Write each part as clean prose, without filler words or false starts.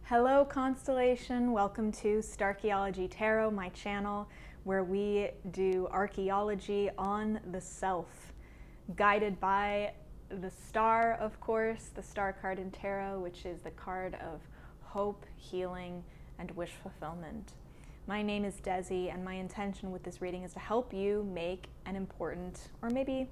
Hello Constellation, welcome to Starchaeology Tarot, my channel where we do archaeology on the self, guided by the star, of course, the star card in tarot, which is the card of hope, healing, and wish fulfillment. My name is Desi, and my intention with this reading is to help you make an important, or maybe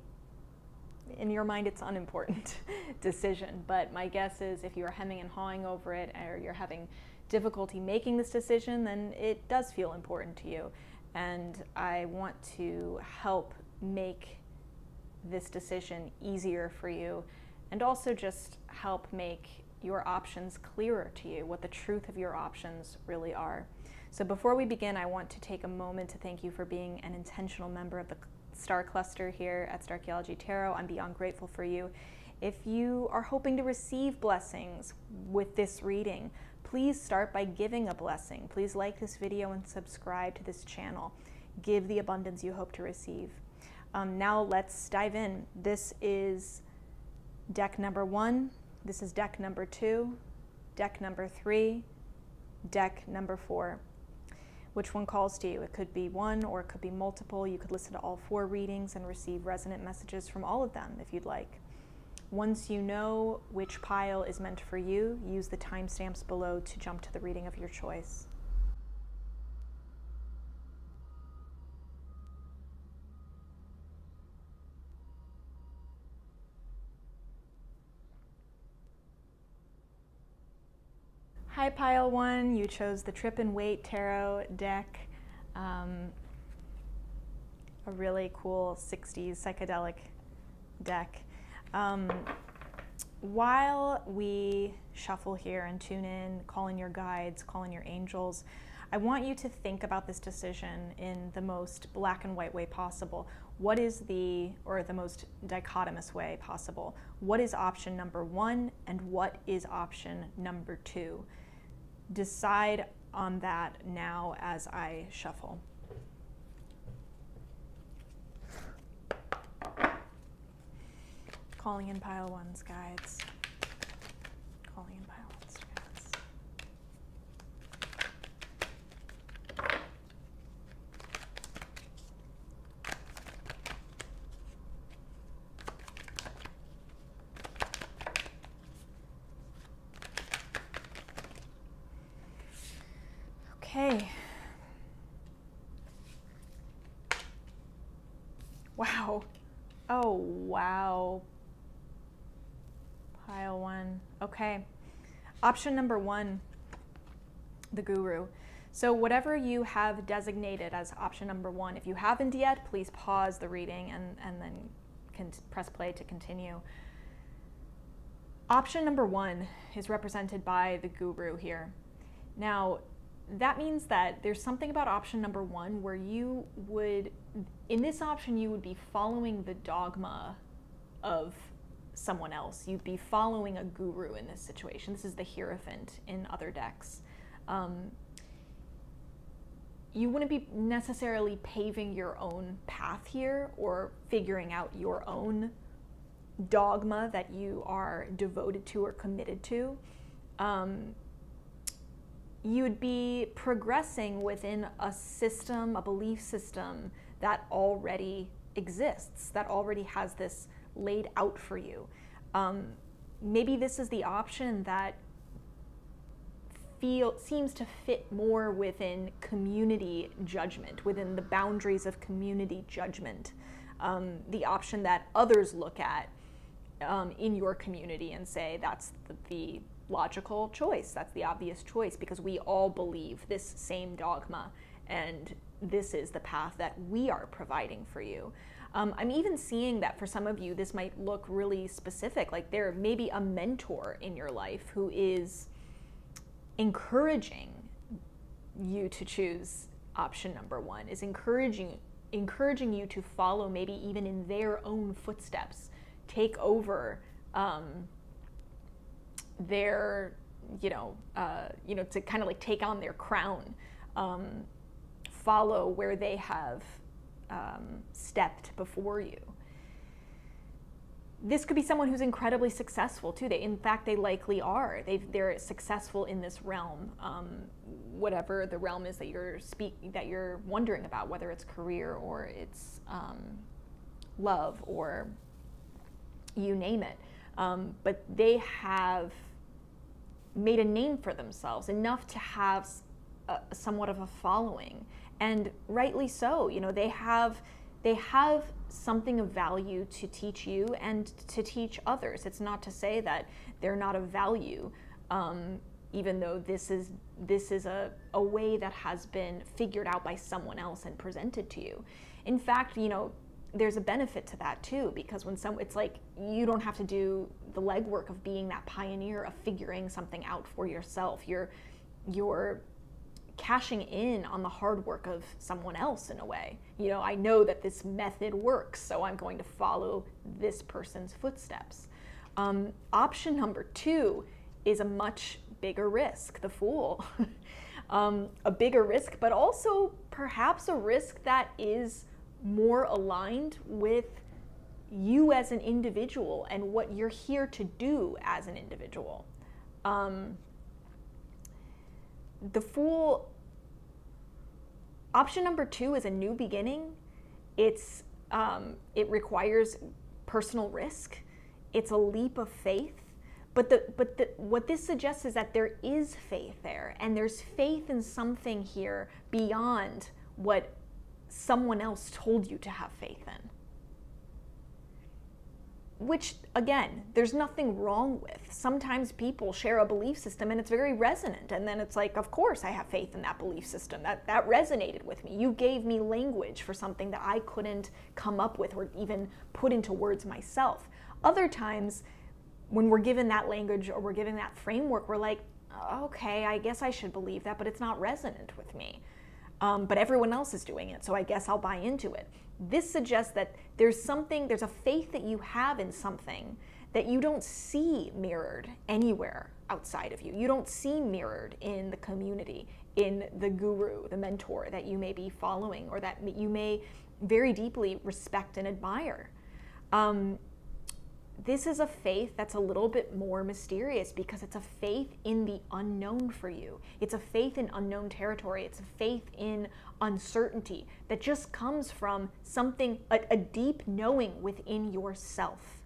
in your mind it's unimportant decision, but my guess is if you're hemming and hawing over it or you're having difficulty making this decision, then it does feel important to you, and I want to help make this decision easier for you and also just help make your options clearer to you, what the truth of your options really are. So before we begin, I want to take a moment to thank you for being an intentional member of the Star Cluster here at Starchaeology Tarot. I'm beyond grateful for you. If you are hoping to receive blessings with this reading, please start by giving a blessing. Please like this video and subscribe to this channel. Give the abundance you hope to receive. Now let's dive in. This is deck number 1. This is deck number 2, deck number 3, deck number 4. Which one calls to you? It could be one or it could be multiple. You could listen to all 4 readings and receive resonant messages from all of them if you'd like. Once you know which pile is meant for you, use the timestamps below to jump to the reading of your choice. Hi Pile 1, you chose the Trip and Wait Tarot deck, a really cool 60s psychedelic deck. While we shuffle here and tune in, call in your guides, call in your angels, I want you to think about this decision in the most black and white way possible. What is the most dichotomous way possible? What is option number 1 and what is option number 2? Decide on that now as I shuffle. Calling in Pile 1's guides. Calling in Pile 1's guides. Okay. Wow. Oh, wow. Pile 1. Okay. Option number 1, the Guru. So whatever you have designated as option number 1, if you haven't yet, please pause the reading and then press play to continue. Option number 1 is represented by the Guru here. Now, that means that there's something about option number 1 where you would, in this option, you would be following the dogma of someone else. You'd be following a guru in this situation. This is the Hierophant in other decks. You wouldn't be necessarily paving your own path here or figuring out your own dogma that you are devoted to or committed to. You'd be progressing within a system, a belief system that already exists, that already has this laid out for you. Maybe this is the option that seems to fit more within community judgment, within the boundaries of community judgment. The option that others look at in your community and say that's the logical choice, that's the obvious choice, because we all believe this same dogma and this is the path that we are providing for you. I'm even seeing that for some of you this might look really specific, like there may be a mentor in your life who is encouraging you to choose option number 1, is encouraging you to follow maybe even in their own footsteps, take over their, to kind of like take on their crown, follow where they have stepped before you. This could be someone who's incredibly successful too. In fact, they likely are. They're successful in this realm, whatever the realm is that you're wondering about, whether it's career or it's love or you name it. But they have made a name for themselves, enough to have somewhat of a following, and rightly so. You know, they have something of value to teach you and to teach others. It's not to say that they're not of value, even though this is a way that has been figured out by someone else and presented to you. In fact, you know, there's a benefit to that too, because it's like you don't have to do the legwork of being that pioneer, of figuring something out for yourself. You're cashing in on the hard work of someone else in a way. You know, I know that this method works, so I'm going to follow this person's footsteps. Option number 2 is a much bigger risk, the Fool. A bigger risk, but also perhaps a risk that is more aligned with you as an individual and what you're here to do as an individual. The Fool, option number 2 is a new beginning. It requires personal risk. It's a leap of faith. But what this suggests is that there is faith there, and there's faith in something here beyond what someone else told you to have faith in. Which, again, there's nothing wrong with. Sometimes people share a belief system and it's very resonant, and then it's like, of course I have faith in that belief system. That resonated with me. You gave me language for something that I couldn't come up with or even put into words myself. Other times, when we're given that language or we're given that framework, we're like, okay, I guess I should believe that, but it's not resonant with me. But everyone else is doing it, so I guess I'll buy into it. This suggests that there's a faith that you have in something that you don't see mirrored anywhere outside of you. You don't see mirrored in the community, in the guru, the mentor that you may be following or that you may very deeply respect and admire. This is a faith that's a little bit more mysterious because it's a faith in the unknown for you. It's a faith in unknown territory. It's a faith in uncertainty that just comes from something, a deep knowing within yourself.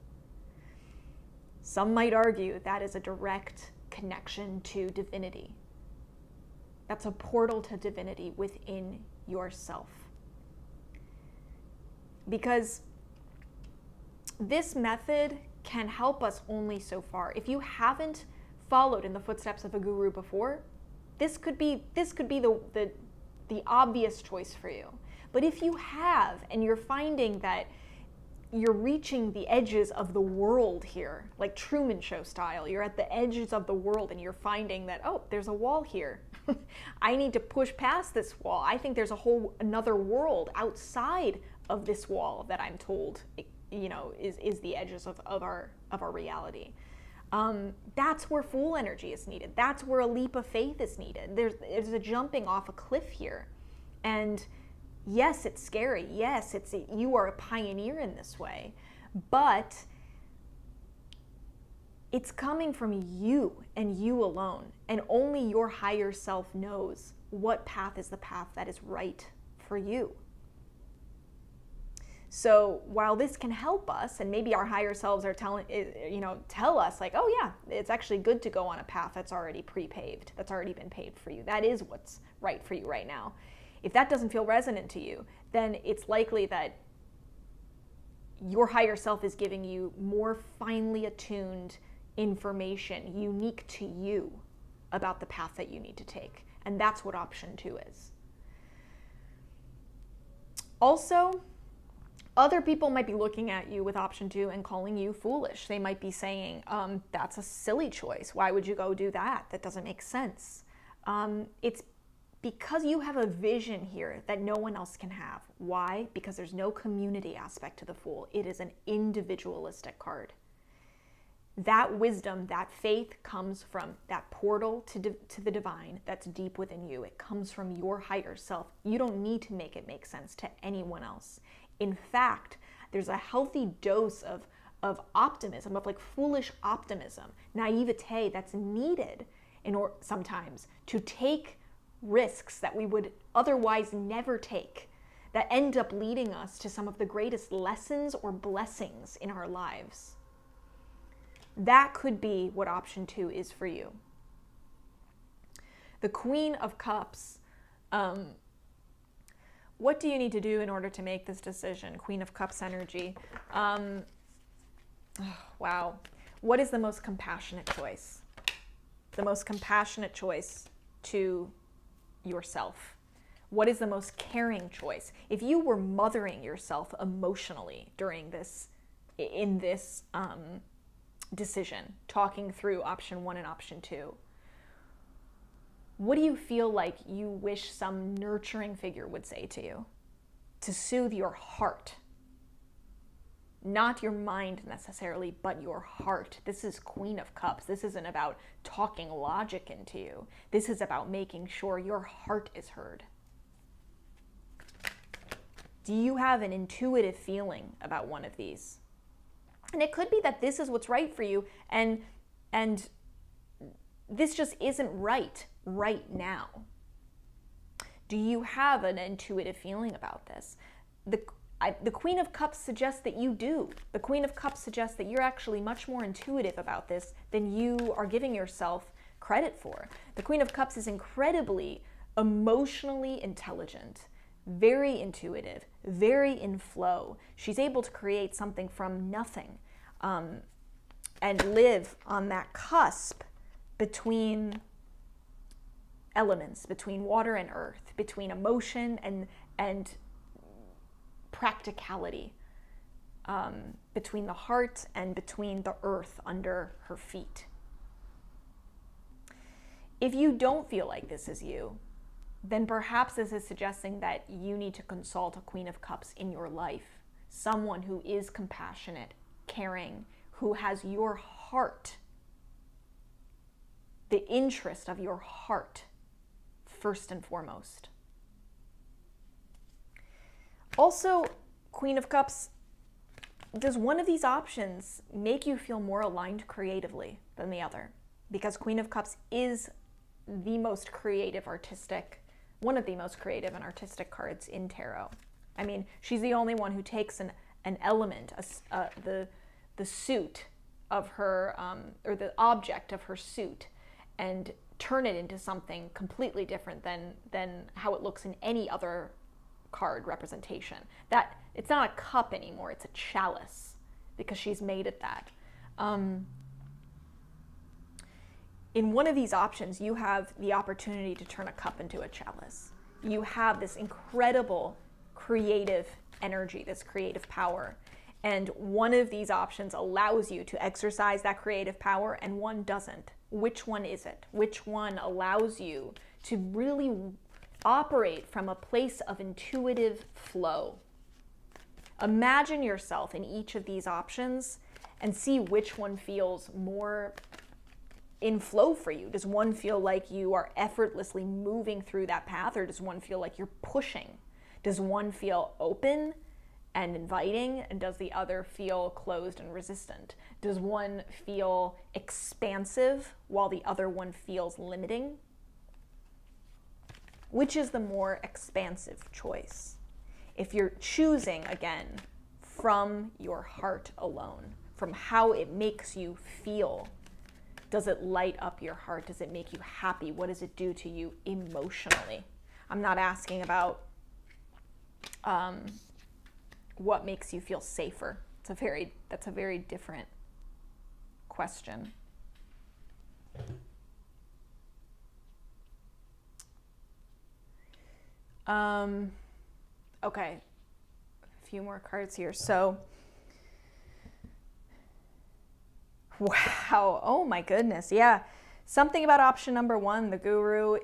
Some might argue that is a direct connection to divinity. That's a portal to divinity within yourself. Because this method can help us only so far. If you haven't followed in the footsteps of a guru before, this could be the obvious choice for you. But if you have, and you're finding that you're reaching the edges of the world here, like Truman Show style, you're at the edges of the world and you're finding that, oh, there's a wall here. I need to push past this wall. I think there's another world outside of this wall that I'm told, you know, is the edges of our reality. That's where Fool energy is needed. That's where a leap of faith is needed. There's a jumping off a cliff here. And yes, it's scary. Yes, you are a pioneer in this way. But it's coming from you and you alone. And only your higher self knows what path is the path that is right for you. So while this can help us, and maybe our higher selves are tell us like, oh yeah, it's actually good to go on a path that's already pre-paved, that's already been paved for you. That is what's right for you right now. If that doesn't feel resonant to you, then it's likely that your higher self is giving you more finely attuned information unique to you about the path that you need to take. And that's what option 2 is. Also, other people might be looking at you with option 2 and calling you foolish. They might be saying, that's a silly choice. Why would you go do that? That doesn't make sense. It's because you have a vision here that no one else can have. Why? Because there's no community aspect to the Fool. It is an individualistic card. That wisdom, that faith comes from that portal to the divine that's deep within you. It comes from your higher self. You don't need to make it make sense to anyone else. In fact, there's a healthy dose of optimism, of like foolish optimism, naivete that's needed sometimes to take risks that we would otherwise never take, that end up leading us to some of the greatest lessons or blessings in our lives. That could be what option 2 is for you. The Queen of Cups. What do you need to do in order to make this decision? Queen of Cups energy. Wow. What is the most compassionate choice? The most compassionate choice to yourself. What is the most caring choice? If you were mothering yourself emotionally during this, in this decision, talking through option 1 and option 2, what do you feel like you wish some nurturing figure would say to you to soothe your heart? Not your mind necessarily, but your heart. This is Queen of Cups. This isn't about talking logic into you. This is about making sure your heart is heard. Do you have an intuitive feeling about one of these? And it could be that this is what's right for you, and this just isn't right now. Do you have an intuitive feeling about this? The Queen of Cups suggests that you do. The Queen of Cups suggests that you're actually much more intuitive about this than you are giving yourself credit for. The Queen of Cups is incredibly emotionally intelligent, very intuitive, very in flow. She's able to create something from nothing and live on that cusp between elements, between water and earth, between emotion and practicality, between the heart and between the earth under her feet. If you don't feel like this is you, then perhaps this is suggesting that you need to consult a Queen of Cups in your life, someone who is compassionate, caring, who has your heart, the interest of your heart, first and foremost. Also, Queen of Cups, does one of these options make you feel more aligned creatively than the other? Because Queen of Cups is the most creative, artistic, one of the most creative and artistic cards in tarot. I mean, she's the only one who takes an element, the suit of her, or the object of her suit, and turn it into something completely different than how it looks in any other card representation. That it's not a cup anymore, it's a chalice, because she's made it that. In one of these options, you have the opportunity to turn a cup into a chalice. You have this incredible creative energy, this creative power. And one of these options allows you to exercise that creative power and one doesn't. Which one is it? Which one allows you to really operate from a place of intuitive flow? Imagine yourself in each of these options and see which one feels more in flow for you. Does one feel like you are effortlessly moving through that path, or does one feel like you're pushing? Does one feel open and inviting, and does the other feel closed and resistant? Does one feel expansive while the other one feels limiting? Which is the more expansive choice? If you're choosing, again, from your heart alone, from how it makes you feel, does it light up your heart? Does it make you happy? What does it do to you emotionally? I'm not asking about what makes you feel safer. That's a very different question. Okay, a few more cards here. So, wow, oh my goodness, yeah. Something about option number 1, the Guru.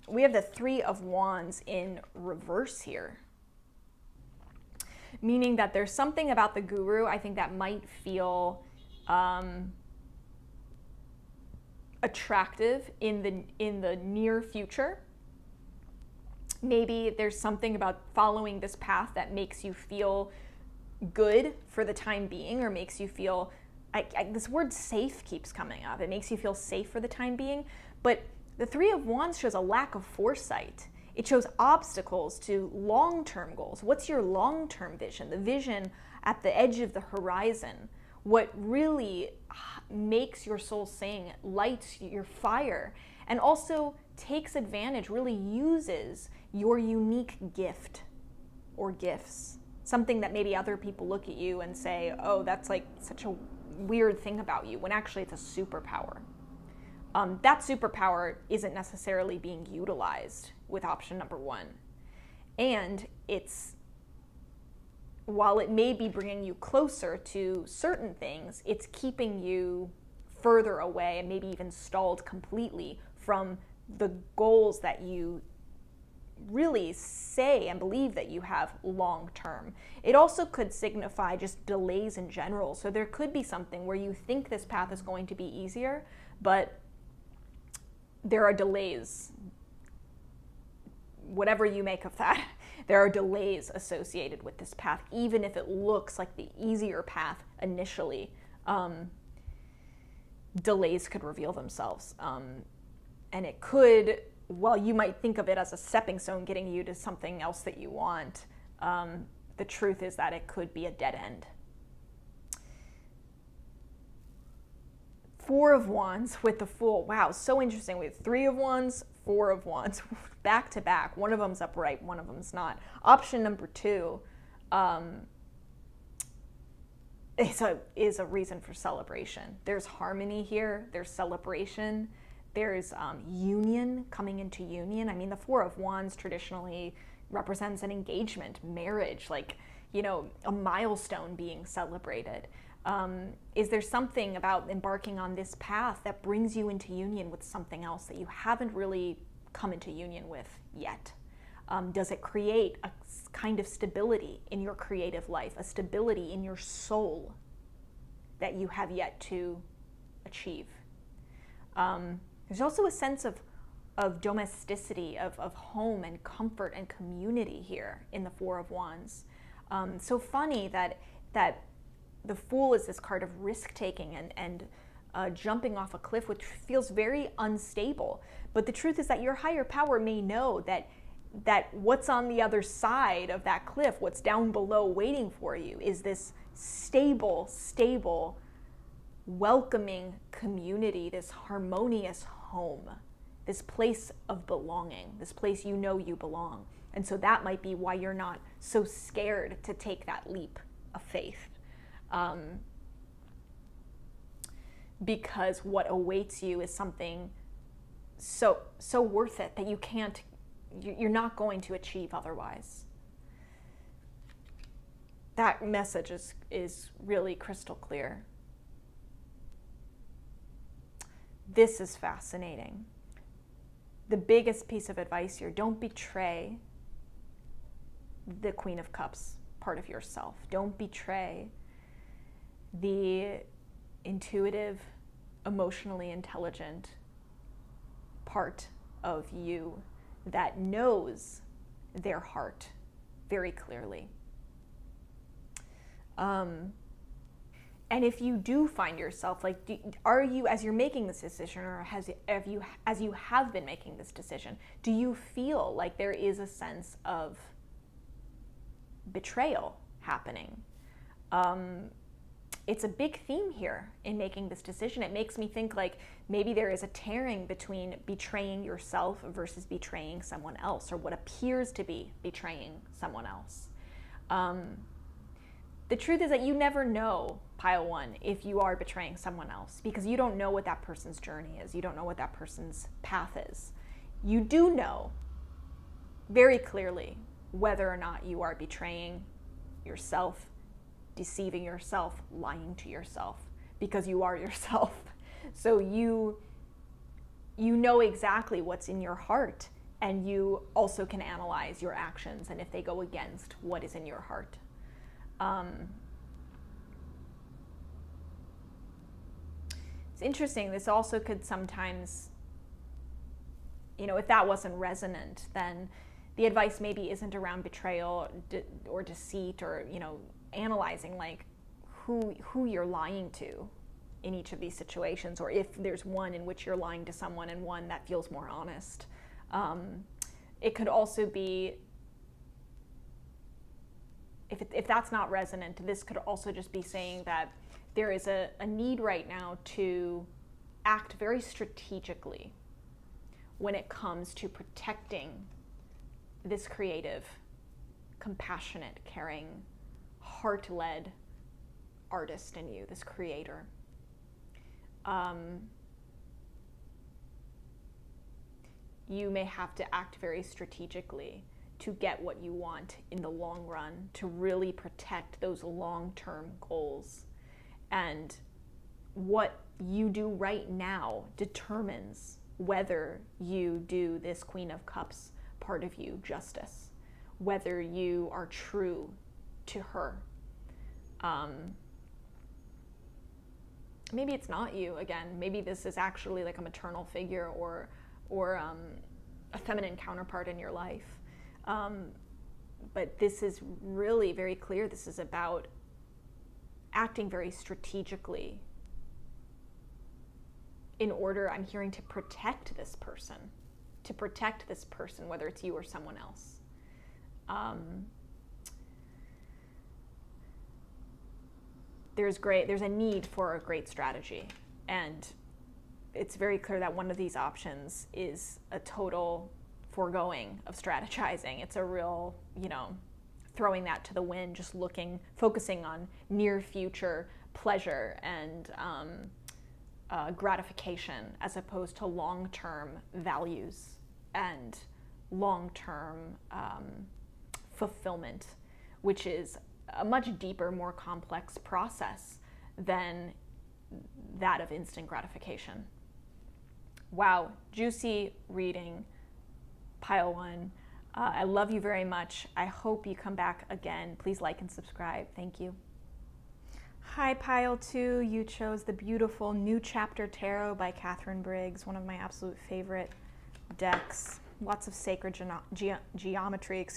We have the 3 of Wands in reverse here. Meaning that there's something about the Guru, I think, that might feel attractive in the near future. Maybe there's something about following this path that makes you feel good for the time being, or makes you feel, this word safe keeps coming up. It makes you feel safe for the time being, but the Three of Wands shows a lack of foresight. It shows obstacles to long-term goals. What's your long-term vision? The vision at the edge of the horizon. What really makes your soul sing, lights your fire, and also takes advantage, really uses your unique gift or gifts. Something that maybe other people look at you and say, oh, that's like such a weird thing about you, when actually it's a superpower. That superpower isn't necessarily being utilized with option number 1. And while it may be bringing you closer to certain things, it's keeping you further away and maybe even stalled completely from the goals that you really say and believe that you have long term. It also could signify just delays in general. So there could be something where you think this path is going to be easier, but there are delays. Whatever you make of that, there are delays associated with this path, even if it looks like the easier path initially. Delays could reveal themselves. And it could, while you might think of it as a stepping stone getting you to something else that you want, the truth is that it could be a dead end. Four of Wands with the Fool. Wow, so interesting. We have Three of Wands, Four of Wands, back to back. One of them's upright, one of them's not. Option number 2 is a reason for celebration. There's harmony here, there's celebration, there's union, coming into union. I mean, the Four of Wands traditionally represents an engagement, marriage, like, you know, a milestone being celebrated. Is there something about embarking on this path that brings you into union with something else that you haven't really come into union with yet? Does it create a kind of stability in your creative life, a stability in your soul that you have yet to achieve? There's also a sense of domesticity, of home and comfort and community here in the Four of Wands. So funny that the Fool is this card of risk-taking and jumping off a cliff, which feels very unstable. But the truth is that your higher power may know that what's on the other side of that cliff, what's down below waiting for you, is this stable, welcoming community, this harmonious home, this place of belonging, this place you know you belong. And so that might be why you're not so scared to take that leap of faith. Because what awaits you is something so worth it that you're not going to achieve otherwise. That message is really crystal clear. This is fascinating. The biggest piece of advice here, don't betray the Queen of Cups part of yourself. Don't betray the intuitive, emotionally intelligent part of you that knows their heart very clearly. And if you do find yourself, like, are you, as you're making this decision, or as you have been making this decision, do you feel like there is a sense of betrayal happening? It's a big theme here in making this decision. It makes me think like maybe there is a tearing between betraying yourself versus betraying someone else, or what appears to be betraying someone else. The truth is that you never know, pile one, if you are betraying someone else, because you don't know what that person's journey is. You don't know what that person's path is. You do know very clearly whether or not you are betraying yourself, deceiving yourself, lying to yourself, because you are yourself. So you know exactly what's in your heart, and you also can analyze your actions and if they go against what is in your heart. It's interesting. This also could sometimes, if that wasn't resonant, then the advice maybe isn't around betrayal or deceit, or, analyzing like who you're lying to in each of these situations, or if there's one in which you're lying to someone and one that feels more honest. It could also be, if that's not resonant, this could also just be saying that there is a need right now to act very strategically when it comes to protecting this creative, compassionate, caring, heart-led artist in you, this creator. You may have to act very strategically to get what you want in the long run, to really protect those long-term goals. And what you do right now determines whether you do this Queen of Cups part of you justice, whether you are true to her. Maybe it's not you again. Maybe this is actually like a maternal figure or a feminine counterpart in your life. But this is really very clear. This is about acting very strategically in order, I'm hearing, to protect this person, whether it's you or someone else. There's a need for a great strategy, and it's very clear that one of these options is a total foregoing of strategizing. It's a real, throwing that to the wind, just focusing on near future pleasure and gratification, as opposed to long-term values and long-term fulfillment, which is a much deeper, more complex process than that of instant gratification. Wow, juicy reading, Pile 1. I love you very much. I hope you come back again. Please like and subscribe. Thank you. Hi, Pile 2. You chose the beautiful New Chapter Tarot by Catherine Briggs, one of my absolute favorite decks. Lots of sacred geometry,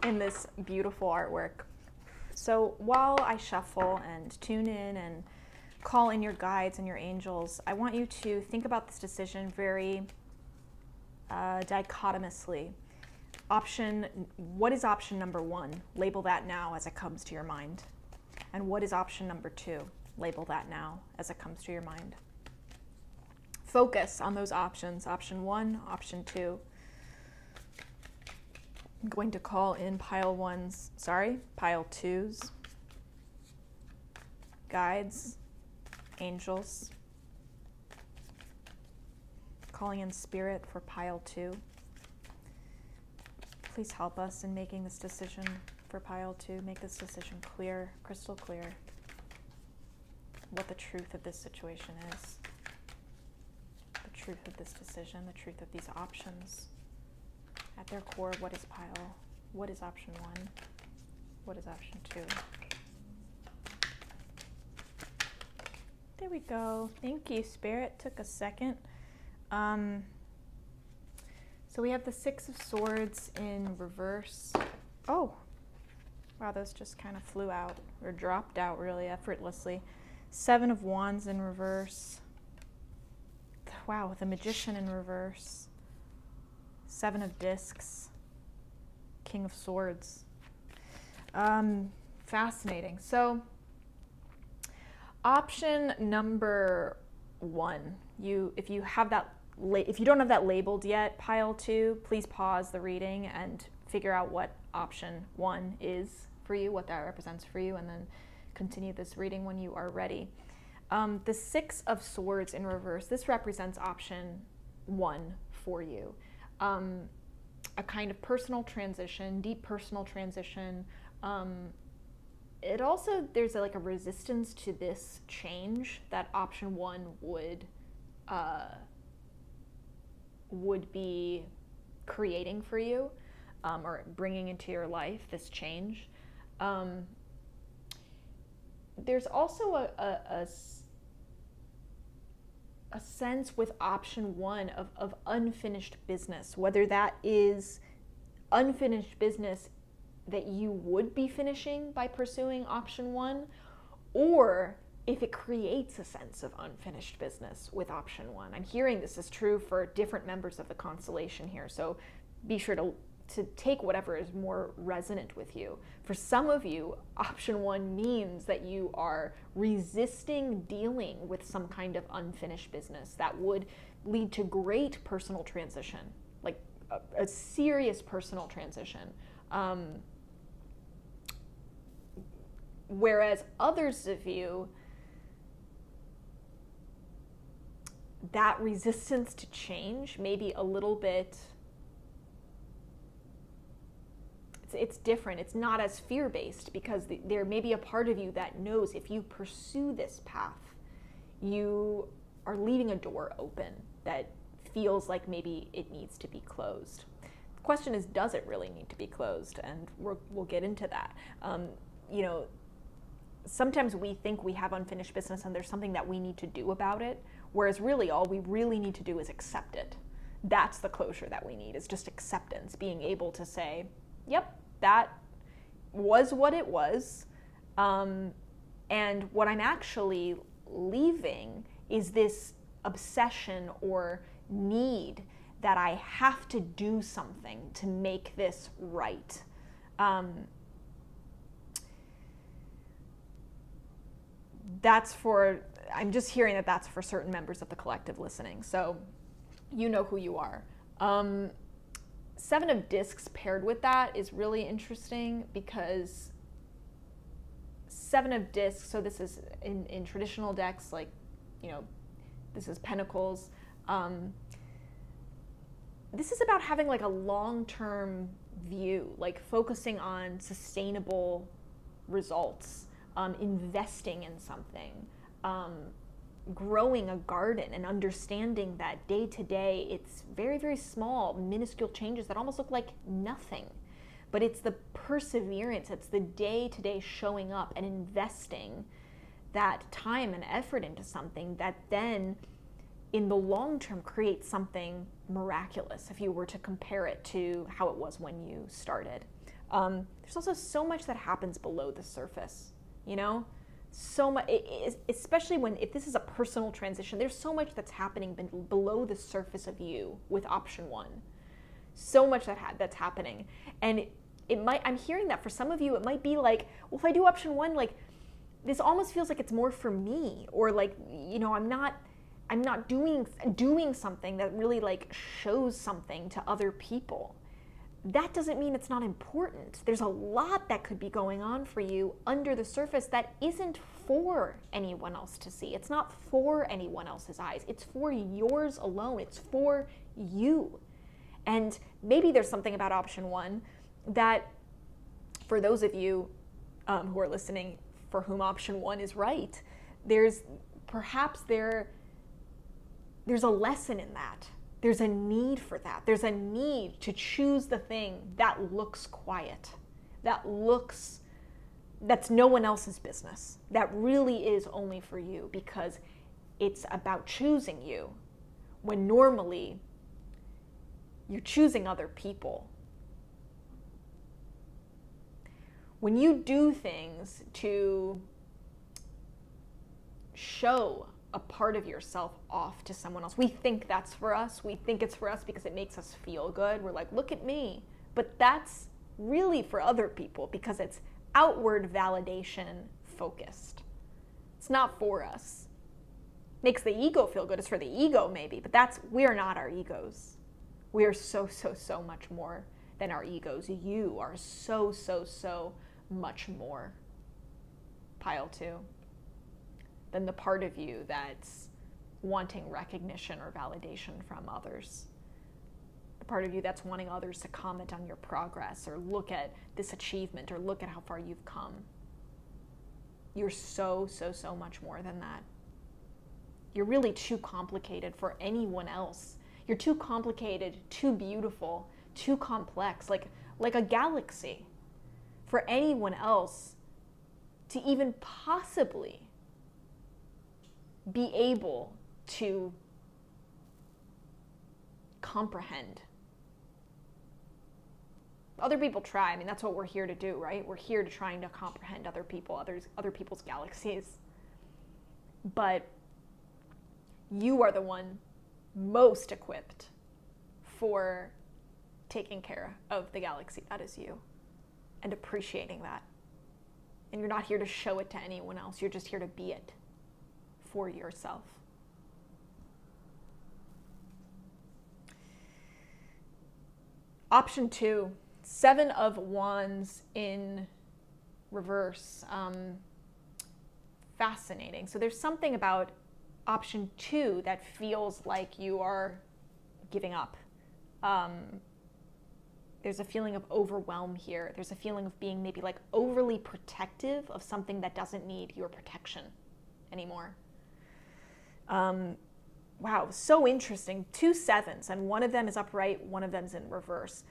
in this beautiful artwork. So while I shuffle and tune in and call in your guides and your angels, I want you to think about this decision very dichotomously. What is option number 1? Label that now as it comes to your mind. And what is option number 2? Label that now as it comes to your mind. Focus on those options, option 1, option 2. I'm going to call in Pile 2's guides, angels. Calling in spirit for Pile 2. Please help us in making this decision for Pile 2. Make this decision clear, crystal clear, what the truth of this situation is. The truth of this decision, the truth of these options. At their core, what is Pile? What is option 1? What is option 2? There we go. Thank you, Spirit. Took a second. So we have the Six of Swords in reverse. Oh, wow, those just kind of flew out, or dropped out really effortlessly. Seven of Wands in reverse. Wow, the Magician in reverse. Seven of Discs. King of Swords. Fascinating. So option number 1, if you don't have that labeled yet, Pile 2, please pause the reading and figure out what option 1 is for you, what that represents for you, and then continue this reading when you are ready. The Six of Swords in reverse, this represents option 1 for you. A kind of personal transition, deep personal transition. It also, there's like a resistance to this change that option 1 would be creating for you, or bringing into your life, this change. There's also a sense with option 1 of unfinished business, whether that is unfinished business that you would be finishing by pursuing option one, or if it creates a sense of unfinished business with option one. I'm hearing this is true for different members of the constellation here, so be sure to take whatever is more resonant with you. For some of you, option one means that you are resisting dealing with some kind of unfinished business that would lead to great personal transition, like a serious personal transition. Whereas others of you, that resistance to change may be a little bit, it's different. It's not as fear-based, because there may be a part of you that knows if you pursue this path, you are leaving a door open that feels like maybe it needs to be closed. The question is, does it really need to be closed? And we'll get into that. You know, sometimes we think we have unfinished business and there's something that we need to do about it, whereas really all we really need to do is accept it. That's the closure that we need, is just acceptance, being able to say, yep, that was what it was, and what I'm actually leaving is this obsession or need that I have to do something to make this right. I'm just hearing that that's for certain members of the collective listening, so you know who you are. Seven of Discs paired with that is really interesting, because Seven of Discs, so this is in traditional decks, like, you know, this is Pentacles. This is about having like a long-term view, like focusing on sustainable results, investing in something, growing a garden, and understanding that day to day it's very, very small, minuscule changes that almost look like nothing. But it's the perseverance, it's the day to day showing up and investing that time and effort into something that then in the long term creates something miraculous if you were to compare it to how it was when you started. There's also so much that happens below the surface, you know? So much, especially if this is a personal transition, there's so much that's happening below the surface of you with option one. So much that's happening. And I'm hearing that for some of you, it might be like, well, if I do option one, like, this almost feels like it's more for me, or like, you know, I'm not doing something that really like shows something to other people. That doesn't mean it's not important. There's a lot that could be going on for you under the surface that isn't for anyone else to see. It's not for anyone else's eyes. It's for yours alone. It's for you. And maybe there's something about option one that, for those of you who are listening for whom option one is right, there's a lesson in that. There's a need for that. There's a need to choose the thing that looks quiet, that's no one else's business, that really is only for you, because it's about choosing you, when normally you're choosing other people. When you do things to show a part of yourself off to someone else, we think that's for us. We think it's for us because it makes us feel good. We're like, look at me. But that's really for other people, because it's outward validation focused. It's not for us. Makes the ego feel good. It's for the ego maybe, but we are not our egos. We are so, so, so much more than our egos. You are so, so, so much more. Pile two. Than the part of you that's wanting recognition or validation from others. The part of you that's wanting others to comment on your progress, or look at this achievement, or look at how far you've come. You're so, so, so much more than that. You're really too complicated for anyone else. You're too complicated, too beautiful, too complex, like a galaxy, for anyone else to even possibly be able to comprehend. Other people try. I mean, that's what we're here to do, right? We're here to trying to comprehend other people, other people's galaxies. But you are the one most equipped for taking care of the galaxy that is you and appreciating that. And you're not here to show it to anyone else. You're just here to be it for yourself. Option 2, 7 of Wands in reverse. Fascinating. So there's something about option 2 that feels like you are giving up. There's a feeling of overwhelm here. There's a feeling of being maybe like overly protective of something that doesn't need your protection anymore. Wow, so interesting. 2 sevens, and one of them is upright, one of them's in reverse.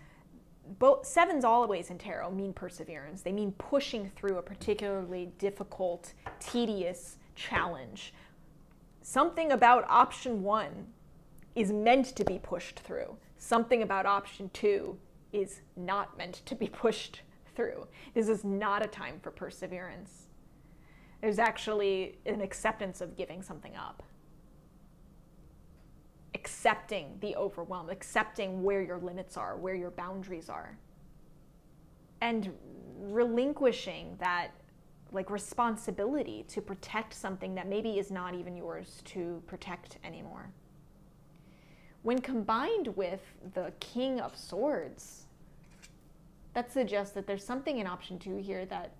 Both sevens always in tarot mean perseverance. They mean pushing through a particularly difficult, tedious challenge. Something about option 1 is meant to be pushed through. Something about option 2 is not meant to be pushed through. This is not a time for perseverance. There's actually an acceptance of giving something up. Accepting the overwhelm, accepting where your limits are, where your boundaries are. And relinquishing that like responsibility to protect something that maybe is not even yours to protect anymore. When combined with the King of Swords, that suggests that there's something in option 2 here that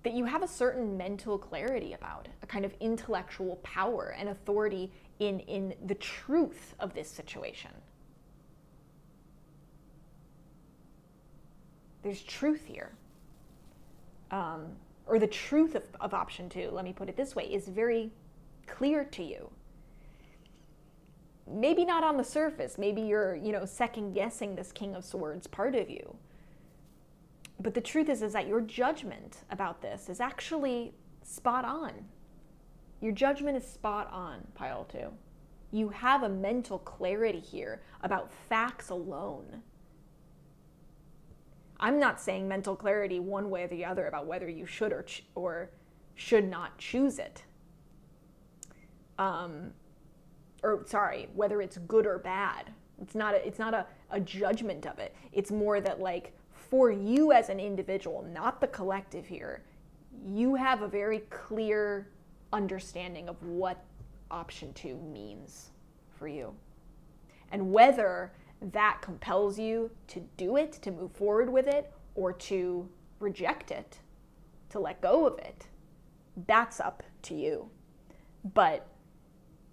you have a certain mental clarity about, a kind of intellectual power and authority in the truth of this situation. There's truth here. Or the truth of option 2, let me put it this way, is very clear to you. Maybe not on the surface. Maybe you're, second guessing this King of Swords part of you. But the truth is that your judgment about this is actually spot on. Your judgment is spot on, pile 2. You have a mental clarity here about facts alone. I'm not saying mental clarity one way or the other about whether you should or should not choose it. Whether it's good or bad. It's not a judgment of it. It's more that, like, for you as an individual, not the collective here, you have a very clear understanding of what option 2 means for you. And whether that compels you to do it, to move forward with it, or to reject it, to let go of it, that's up to you. But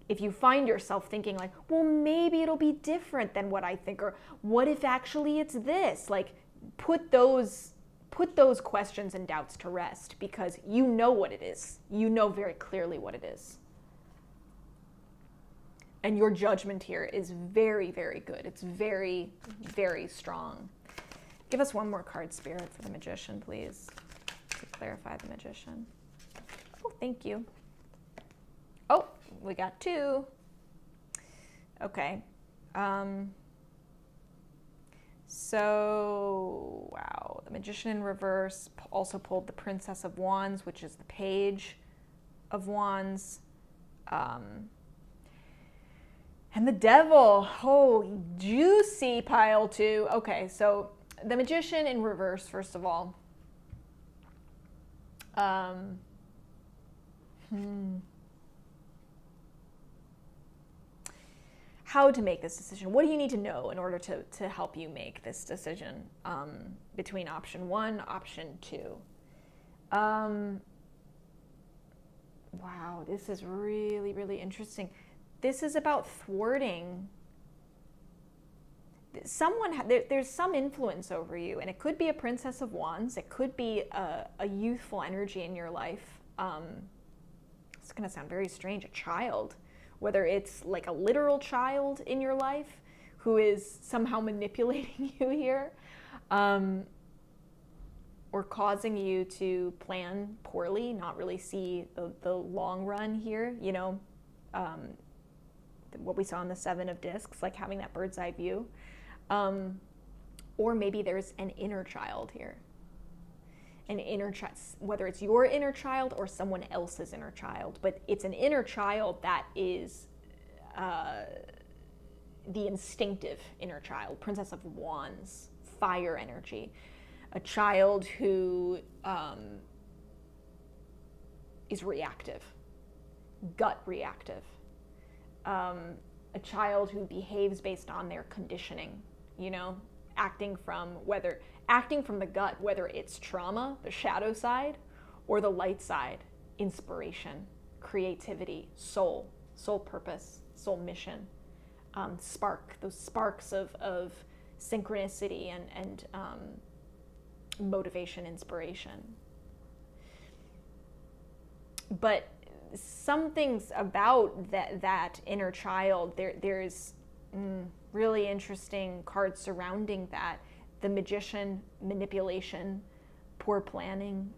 if you find yourself thinking like, well, maybe it'll be different than what I think, or what if actually it's this? Like, put those questions and doubts to rest, because you know what it is. You know very clearly what it is. And your judgment here is very, very good. It's very, very strong. Give us one more card, Spirit, for the Magician, please, to clarify the Magician. Oh, thank you. Oh, we got 2. Okay. So, wow, the Magician in reverse also pulled the Princess of Wands, which is the Page of Wands. And the Devil. Oh, juicy, pile 2. Okay, so the Magician in reverse, first of all. How to make this decision. What do you need to know in order to help you make this decision between option 1, option 2? Wow, this is really, really interesting. This is about thwarting. There's some influence over you, and it could be a Princess of Wands. It could be a youthful energy in your life. It's going to sound very strange, a child. Whether it's like a literal child in your life who is somehow manipulating you here, or causing you to plan poorly, not really see the long run here, what we saw in the 7 of Discs, like having that bird's eye view. Or maybe there's an inner child here. An inner child, whether it's your inner child or someone else's inner child, but it's an inner child that is the instinctive inner child, Princess of Wands, fire energy. A child who is reactive, gut reactive. A child who behaves based on their conditioning, you know, acting from the gut, whether it's trauma, the shadow side, or the light side, inspiration, creativity, soul purpose, soul mission, those sparks of synchronicity and motivation, inspiration. But some things about that inner child, there's really interesting cards surrounding that. The Magician, manipulation, poor planning,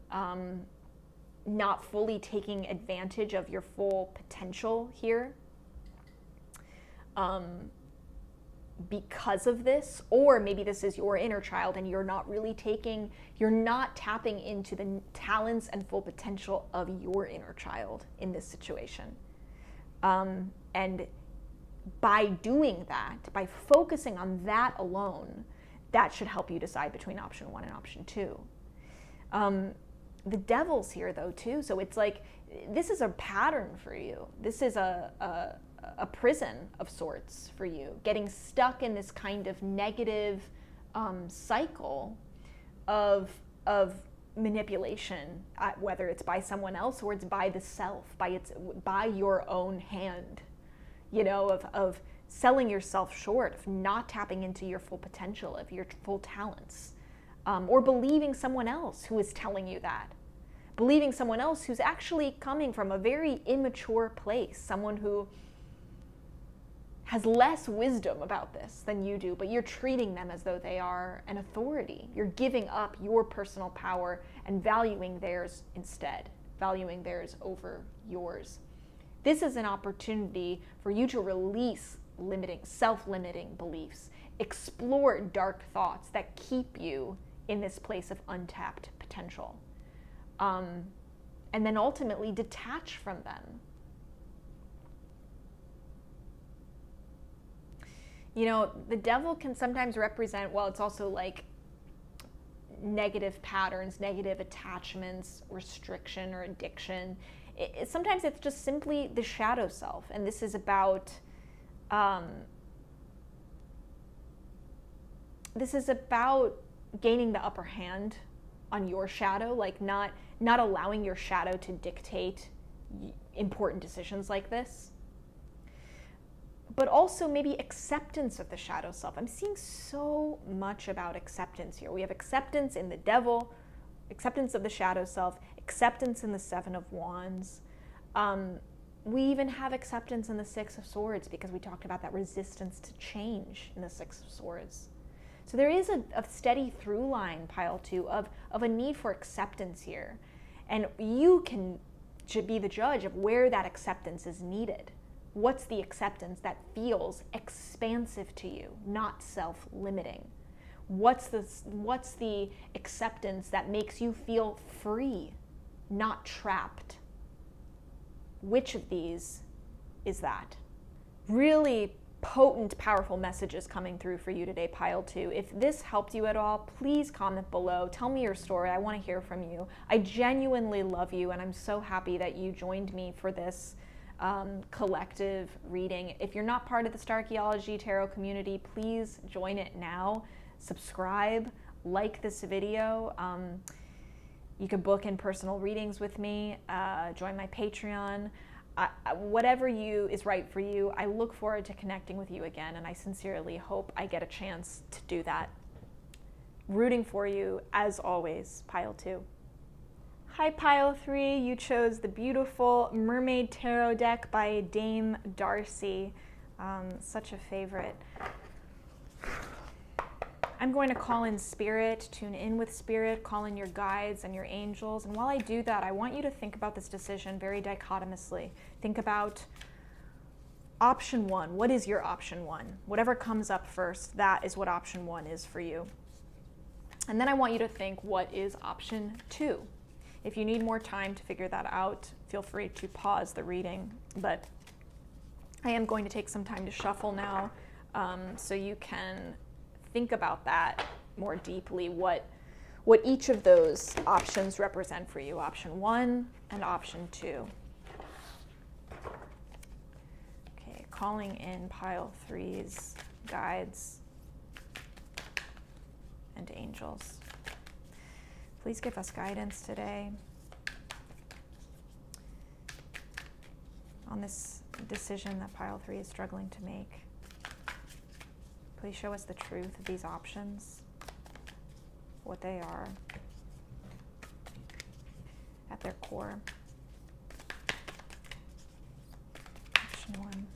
not fully taking advantage of your full potential here because of this. Or maybe this is your inner child and you're not tapping into the talents and full potential of your inner child in this situation. And by doing that, by focusing on that alone, that should help you decide between option 1 and option 2. The Devil's here though too, so it's like this is a pattern for you. This is a prison of sorts for you, getting stuck in this kind of negative cycle of manipulation, whether it's by someone else or it's by the self, by your own hand, you know, of selling yourself short, of not tapping into your full potential, of your full talents, or believing someone else who is telling you that. Believing someone else who's actually coming from a very immature place, someone who has less wisdom about this than you do, but you're treating them as though they are an authority. You're giving up your personal power and valuing theirs instead, valuing theirs over yours. This is an opportunity for you to release self-limiting beliefs, explore dark thoughts that keep you in this place of untapped potential, and then ultimately detach from them. You know, the Devil can sometimes represent, well, it's also like negative patterns, negative attachments, restriction or addiction. Sometimes it's just simply the shadow self, and this is about gaining the upper hand on your shadow, like not allowing your shadow to dictate important decisions like this. But also maybe acceptance of the shadow self. I'm seeing so much about acceptance here. We have acceptance in the Devil, acceptance of the shadow self, acceptance in the Seven of Wands. We even have acceptance in the Six of Swords because we talked about that resistance to change in the Six of Swords. So there is a steady through line, pile 2, of a need for acceptance here. And you should be the judge of where that acceptance is needed. What's the acceptance that feels expansive to you, not self-limiting? What's the acceptance that makes you feel free, not trapped? Which of these is that? Really potent, powerful messages coming through for you today, pile 2. If this helped you at all, please comment below. Tell me your story. I want to hear from you. I genuinely love you, and I'm so happy that you joined me for this collective reading. If you're not part of the Starchaeology Tarot community, please join it now. Subscribe, like this video. You can book in personal readings with me, join my Patreon. Whatever is right for you. I look forward to connecting with you again, and I sincerely hope I get a chance to do that. Rooting for you, as always, pile 2. Hi, pile 3. You chose the beautiful Mermaid Tarot deck by Dame Desi. Such a favorite. I'm going to call in spirit, tune in with spirit, call in your guides and your angels. And while I do that, I want you to think about this decision very dichotomously. Think about option 1. What is your option 1? Whatever comes up first, that is what option 1 is for you. And then I want you to think, what is option 2? If you need more time to figure that out, feel free to pause the reading, but I am going to take some time to shuffle now, so you can think about that more deeply, what each of those options represent for you, option 1 and option 2. Okay, calling in pile 3's guides and angels. Please give us guidance today on this decision that pile 3 is struggling to make. Please show us the truth of these options, what they are at their core. Option 1.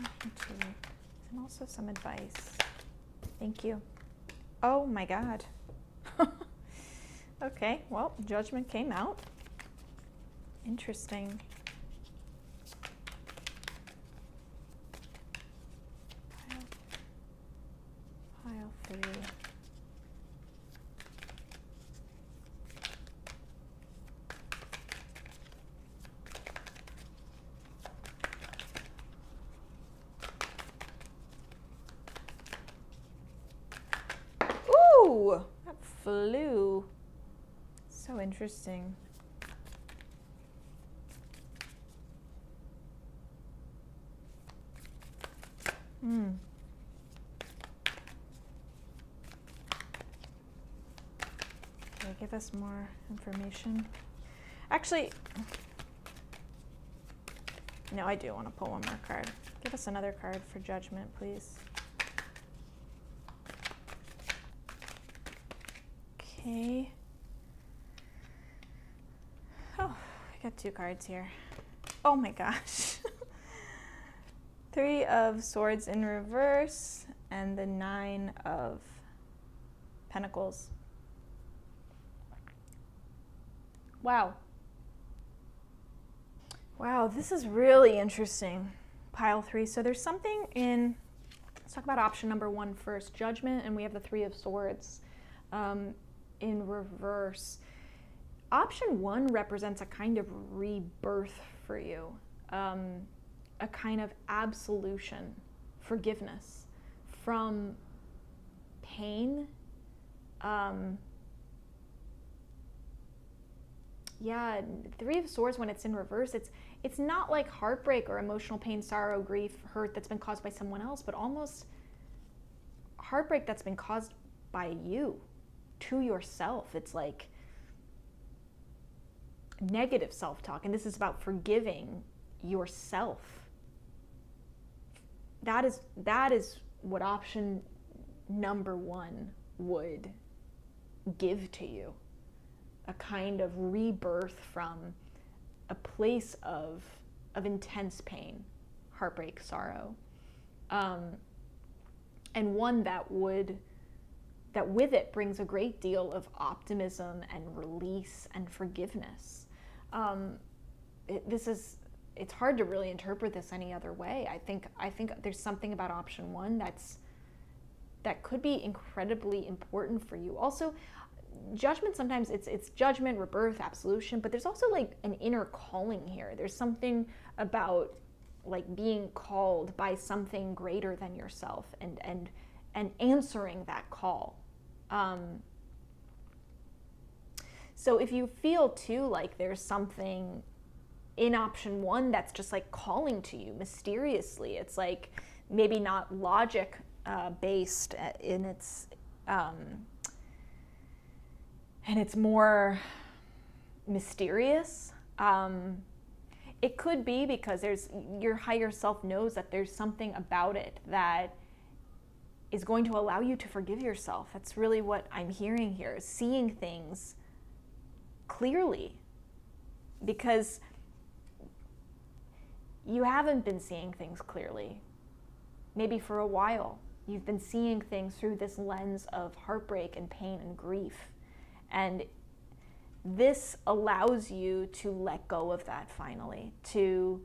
Option 2. And also some advice. Thank you. Oh my God. Okay, well, judgment came out. Interesting. Pile 3. Ooh, that flew. So interesting. Okay, give us more information. Actually, no, I do want to pull one more card. Give us another card for judgment, please. Okay. Oh, I got 2 cards here. Oh my gosh. 3 of Swords in reverse and the 9 of Pentacles. Wow. Wow, this is really interesting, pile 3. So there's something in, let's talk about option number 1 first, Judgment, and we have the 3 of Swords in reverse. Option 1 represents a kind of rebirth for you, a kind of absolution, forgiveness from pain. Yeah, 3 of Swords, when it's in reverse, it's not like heartbreak or emotional pain, sorrow, grief, hurt that's been caused by someone else, but almost heartbreak that's been caused by you, to yourself. It's like negative self-talk, and this is about forgiving yourself. That is what option number 1 would give to you. A kind of rebirth from a place of intense pain, heartbreak, sorrow, and one that with it brings a great deal of optimism and release and forgiveness. It's hard to really interpret this any other way. I think there's something about option 1 that could be incredibly important for you. Also, judgment, sometimes it's judgment, rebirth, absolution, but there's also like an inner calling here. There's something about like being called by something greater than yourself and answering that call. So if you feel too like there's something in option 1 that's just like calling to you mysteriously, it's like maybe not logic based in its and it's more mysterious. It could be because your higher self knows that there's something about it that is going to allow you to forgive yourself. That's really what I'm hearing here, is seeing things clearly, because you haven't been seeing things clearly. Maybe for a while, you've been seeing things through this lens of heartbreak and pain and grief. And this allows you to let go of that finally, to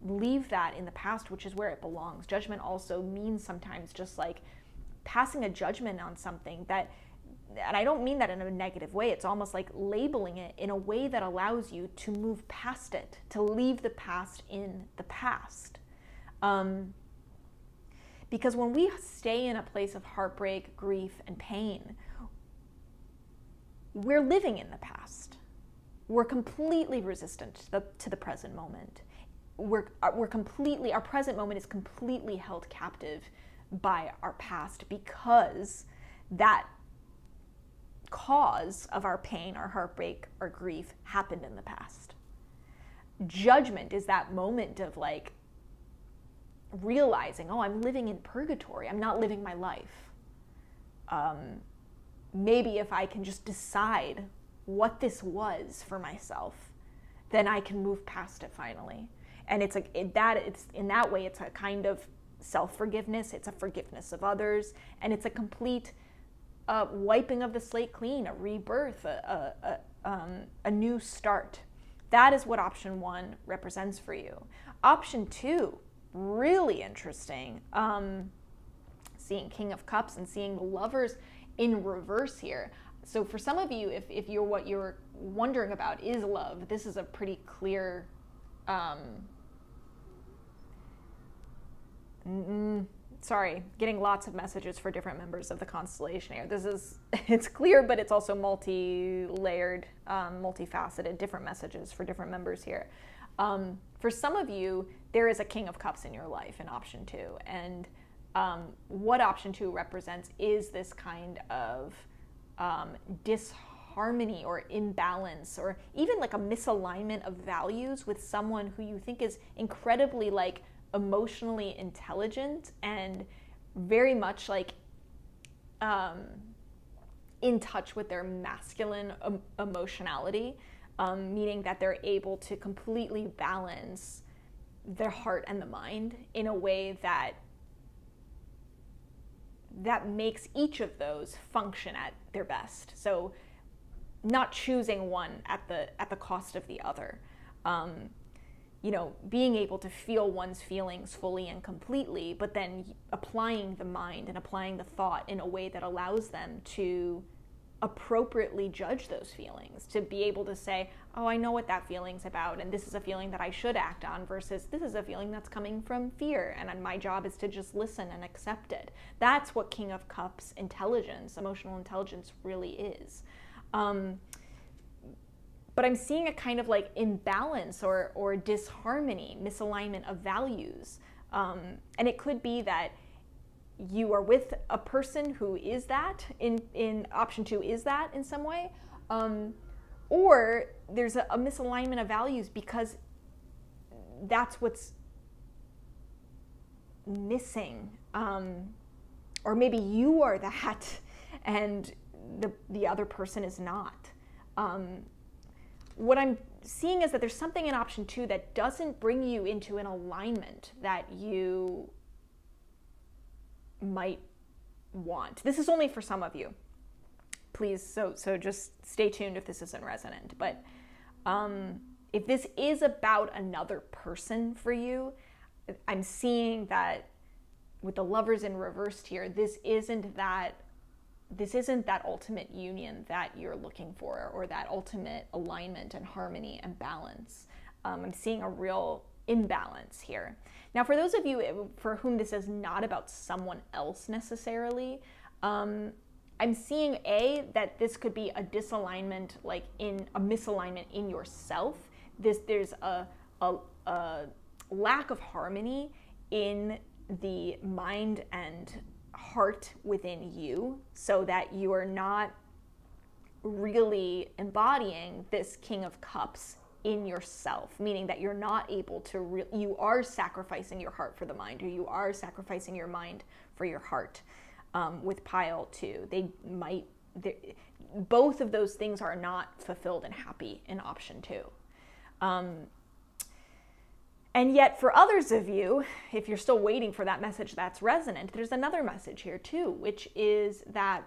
leave that in the past, which is where it belongs. Judgment also means sometimes just like passing a judgment on something that, and I don't mean that in a negative way, it's almost like labeling it in a way that allows you to move past it, to leave the past in the past. Because when we stay in a place of heartbreak, grief, and pain, we're living in the past. We're completely resistant to the present moment. Our present moment is completely held captive by our past, because that cause of our pain, our heartbreak, our grief happened in the past. Judgment is that moment of like realizing, oh, I'm living in purgatory. I'm not living my life. Maybe if I can just decide what this was for myself, then I can move past it finally. And it's like it's in that way, it's a kind of self-forgiveness. It's a forgiveness of others, and it's a complete wiping of the slate clean, a rebirth, a new start. That is what option 1 represents for you. Option 2, really interesting. Seeing King of Cups and seeing the Lovers in reverse here. So for some of you, if you're what you're wondering about is love, this is a pretty clear sorry, getting lots of messages for different members of the constellation here. It's clear, but it's also multi-layered, multifaceted, different messages for different members here. For some of you, there is a King of Cups in your life in option 2. And what option 2 represents is this kind of disharmony or imbalance, or even like a misalignment of values with someone who you think is incredibly like emotionally intelligent and very much like in touch with their masculine emotionality, meaning that they're able to completely balance their heart and the mind in a way that makes each of those function at their best. So not choosing one at the cost of the other. You know, being able to feel one's feelings fully and completely, but then applying the mind and applying the thought in a way that allows them to appropriately judge those feelings, to be able to say, oh, I know what that feeling's about, and this is a feeling that I should act on, versus this is a feeling that's coming from fear, and my job is to just listen and accept it. That's what King of Cups intelligence, emotional intelligence really is. But I'm seeing a kind of like imbalance or disharmony, misalignment of values. And it could be that you are with a person who is that, in option 2 is that in some way. Or there's a misalignment of values because that's what's missing. Or maybe you are that and the other person is not. What I'm seeing is that there's something in option 2 that doesn't bring you into an alignment that you might want. This is only for some of you. Please, so just stay tuned if this isn't resonant. But if this is about another person for you, I'm seeing that with the Lovers in reversed here, this isn't that ultimate union that you're looking for, or that ultimate alignment and harmony and balance. I'm seeing a real imbalance here. Now, for those of you for whom this is not about someone else necessarily, I'm seeing that this could be a disalignment, like in a misalignment in yourself. There's a lack of harmony in the mind and heart within you, so that you are not really embodying this King of Cups in yourself, meaning that you're not able to you are sacrificing your heart for the mind, or you are sacrificing your mind for your heart. With pile 2, both of those things are not fulfilled and happy in option 2. And yet for others of you, if you're still waiting for that message that's resonant, there's another message here too, which is that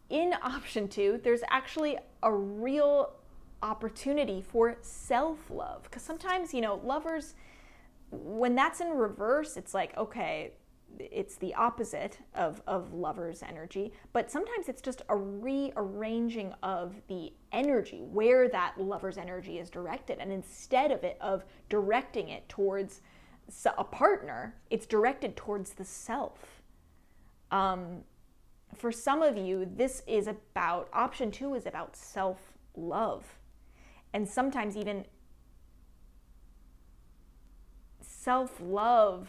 in option 2, there's actually a real opportunity for self-love. Because sometimes, Lovers, when that's in reverse, it's like, okay, it's the opposite of Lover's energy, but sometimes it's just a rearranging of the energy, where that Lover's energy is directed. And instead of directing it towards a partner, it's directed towards the self. For some of you, this is about, option 2 is about self-love. And sometimes even self-love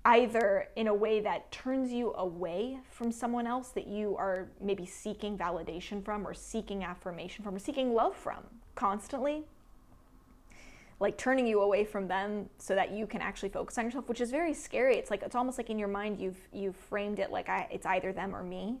either in a way that turns you away from someone else that you are maybe seeking validation from, or seeking affirmation from, or seeking love from constantly, like turning you away from them so that you can actually focus on yourself, which is very scary. It's like, it's almost like in your mind you've framed it like it's either them or me.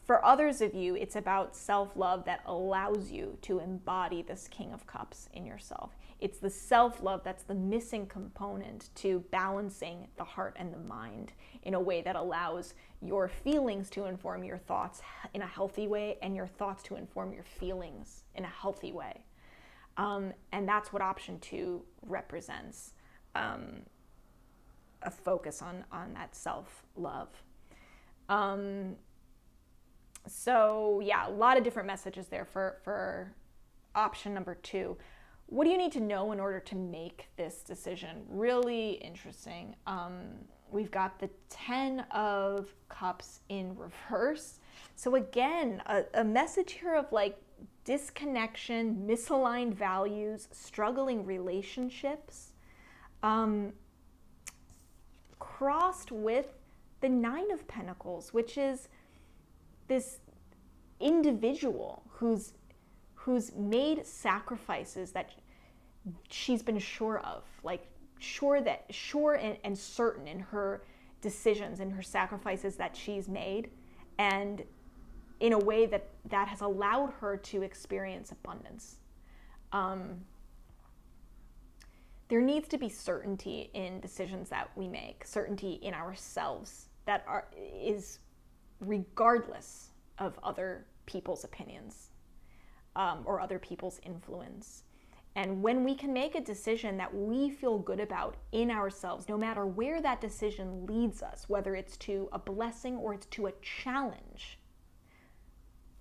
For others of you, it's about self-love that allows you to embody this King of Cups in yourself. It's the self-love that's the missing component to balancing the heart and the mind in a way that allows your feelings to inform your thoughts in a healthy way, and your thoughts to inform your feelings in a healthy way. And that's what option 2 represents, a focus on that self-love. So yeah, a lot of different messages there for option number 2. What do you need to know in order to make this decision? Really interesting. We've got the 10 of Cups in reverse. So again, a message here of like disconnection, misaligned values, struggling relationships, crossed with the 9 of Pentacles, which is this individual who's made sacrifices that she's been sure of, like sure and certain in her decisions and her sacrifices that she's made, and in a way that has allowed her to experience abundance. There needs to be certainty in decisions that we make, certainty in ourselves that is regardless of other people's opinions. Or other people's influence. And when we can make a decision that we feel good about in ourselves, no matter where that decision leads us, whether it's to a blessing or it's to a challenge,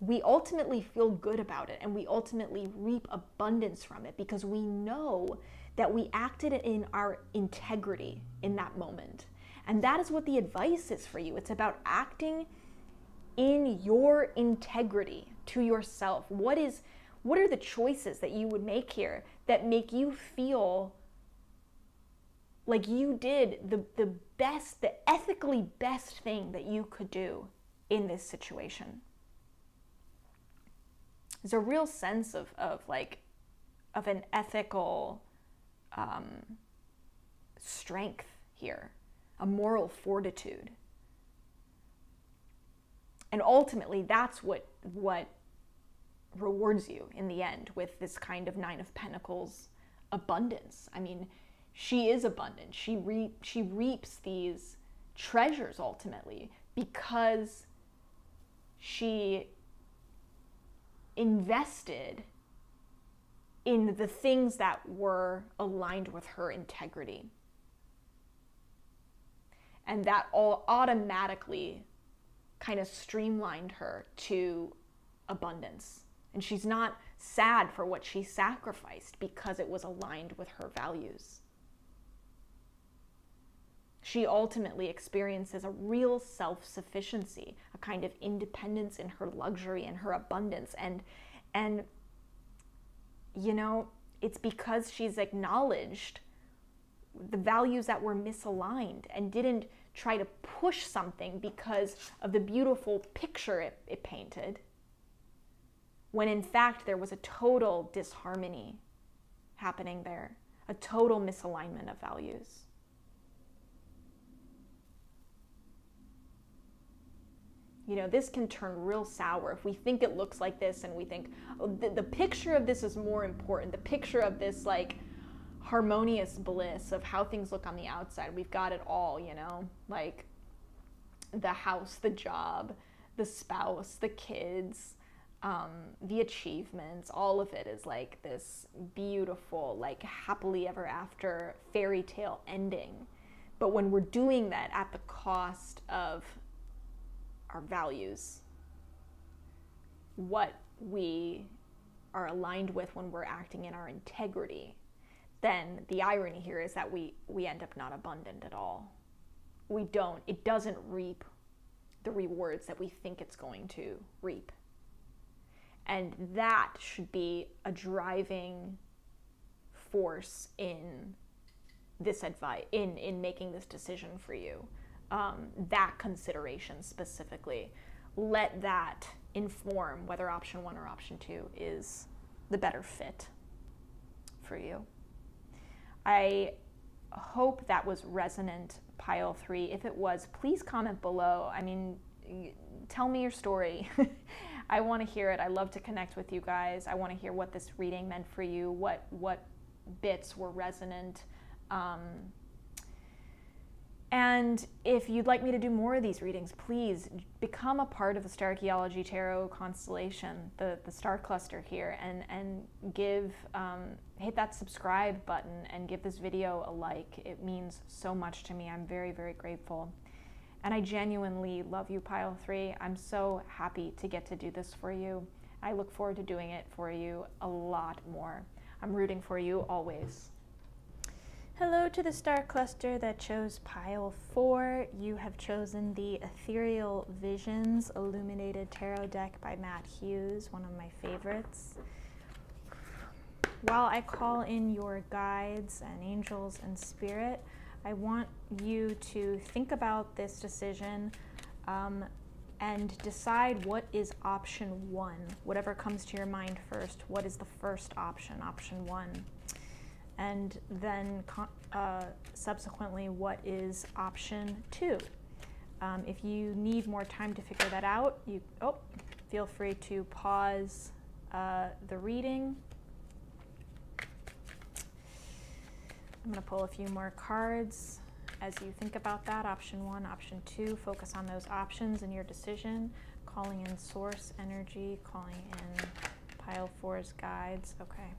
we ultimately feel good about it, and we ultimately reap abundance from it, because we know that we acted in our integrity in that moment. And that is what the advice is for you. It's about acting in your integrity to yourself. What are the choices that you would make here that make you feel like you did the ethically best thing that you could do in this situation? There's a real sense of an ethical strength here, a moral fortitude. And ultimately, that's what rewards you in the end with this kind of 9 of Pentacles abundance. I mean, she is abundant. She reaps these treasures ultimately because she invested in the things that were aligned with her integrity. And that all automatically kind of streamlined her to abundance. And she's not sad for what she sacrificed because it was aligned with her values. She ultimately experiences a real self-sufficiency, a kind of independence in her luxury and her abundance. And you know, it's because she's acknowledged the values that were misaligned and didn't try to push something because of the beautiful picture it painted, when in fact there was a total disharmony happening there, a total misalignment of values. You know, this can turn real sour if we think it looks like this and we think, oh, the picture of this is more important. The picture of this, like, harmonious bliss of how things look on the outside. We've got it all, you know, like the house, the job, the spouse, the kids, the achievements, all of it is like this beautiful, like happily ever after fairy tale ending. But when we're doing that at the cost of our values, what we are aligned with when we're acting in our integrity, then the irony here is that we end up not abundant at all. It doesn't reap the rewards that we think it's going to reap. And that should be a driving force in this advice, in making this decision for you. That consideration specifically. Let that inform whether option 1 or option 2 is the better fit for you. I hope that was resonant, pile 3. If it was, please comment below. I mean, tell me your story. I want to hear it. I love to connect with you guys. I want to hear what this reading meant for you, what bits were resonant. And if you'd like me to do more of these readings, please become a part of the Starchaeology Tarot constellation, the star cluster here, and hit that subscribe button and give this video a like. It means so much to me. I'm very, very grateful. And I genuinely love you, pile 3. I'm so happy to get to do this for you. I look forward to doing it for you a lot more. I'm rooting for you always. Hello to the star cluster that chose pile 4. You have chosen the Ethereal Visions Illuminated Tarot deck by Matt Hughes, one of my favorites. While I call in your guides and angels and spirit, I want you to think about this decision and decide what is option 1. Whatever comes to your mind first, what is the first option, option 1? And then subsequently, what is option 2? If you need more time to figure that out, feel free to pause the reading. I'm going to pull a few more cards as you think about that. Option 1, option 2, focus on those options in your decision. Calling in source energy, calling in pile 4's guides. Okay.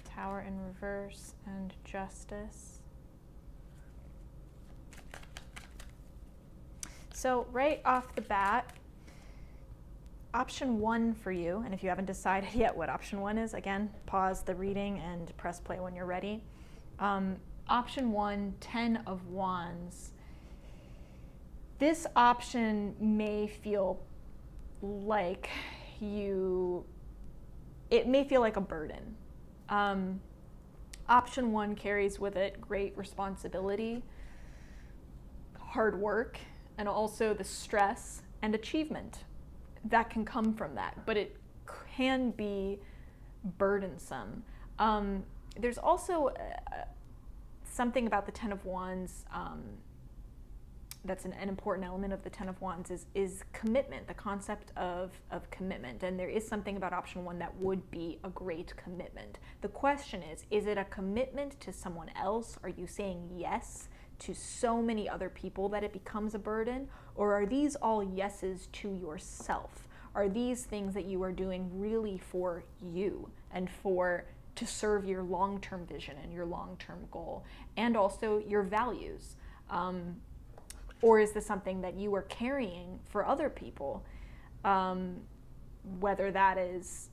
Tower in reverse and justice. So right off the bat, option 1 for you, and if you haven't decided yet what option 1 is, again, pause the reading and press play when you're ready. Option 1, 10 of Wands. This option may feel like it may feel like a burden. Option 1 carries with it great responsibility, hard work, and also the stress and achievement that can come from that, but it can be burdensome. There's also something about the 10 of Wands that's an important element of the 10 of Wands is commitment, the concept of commitment. And there is something about option 1 that would be a great commitment. The question is it a commitment to someone else? Are you saying yes to so many other people that it becomes a burden? Or are these all yeses to yourself? Are these things that you are doing really for you and to serve your long-term vision and your long-term goal and also your values? Or is this something that you are carrying for other people, whether that is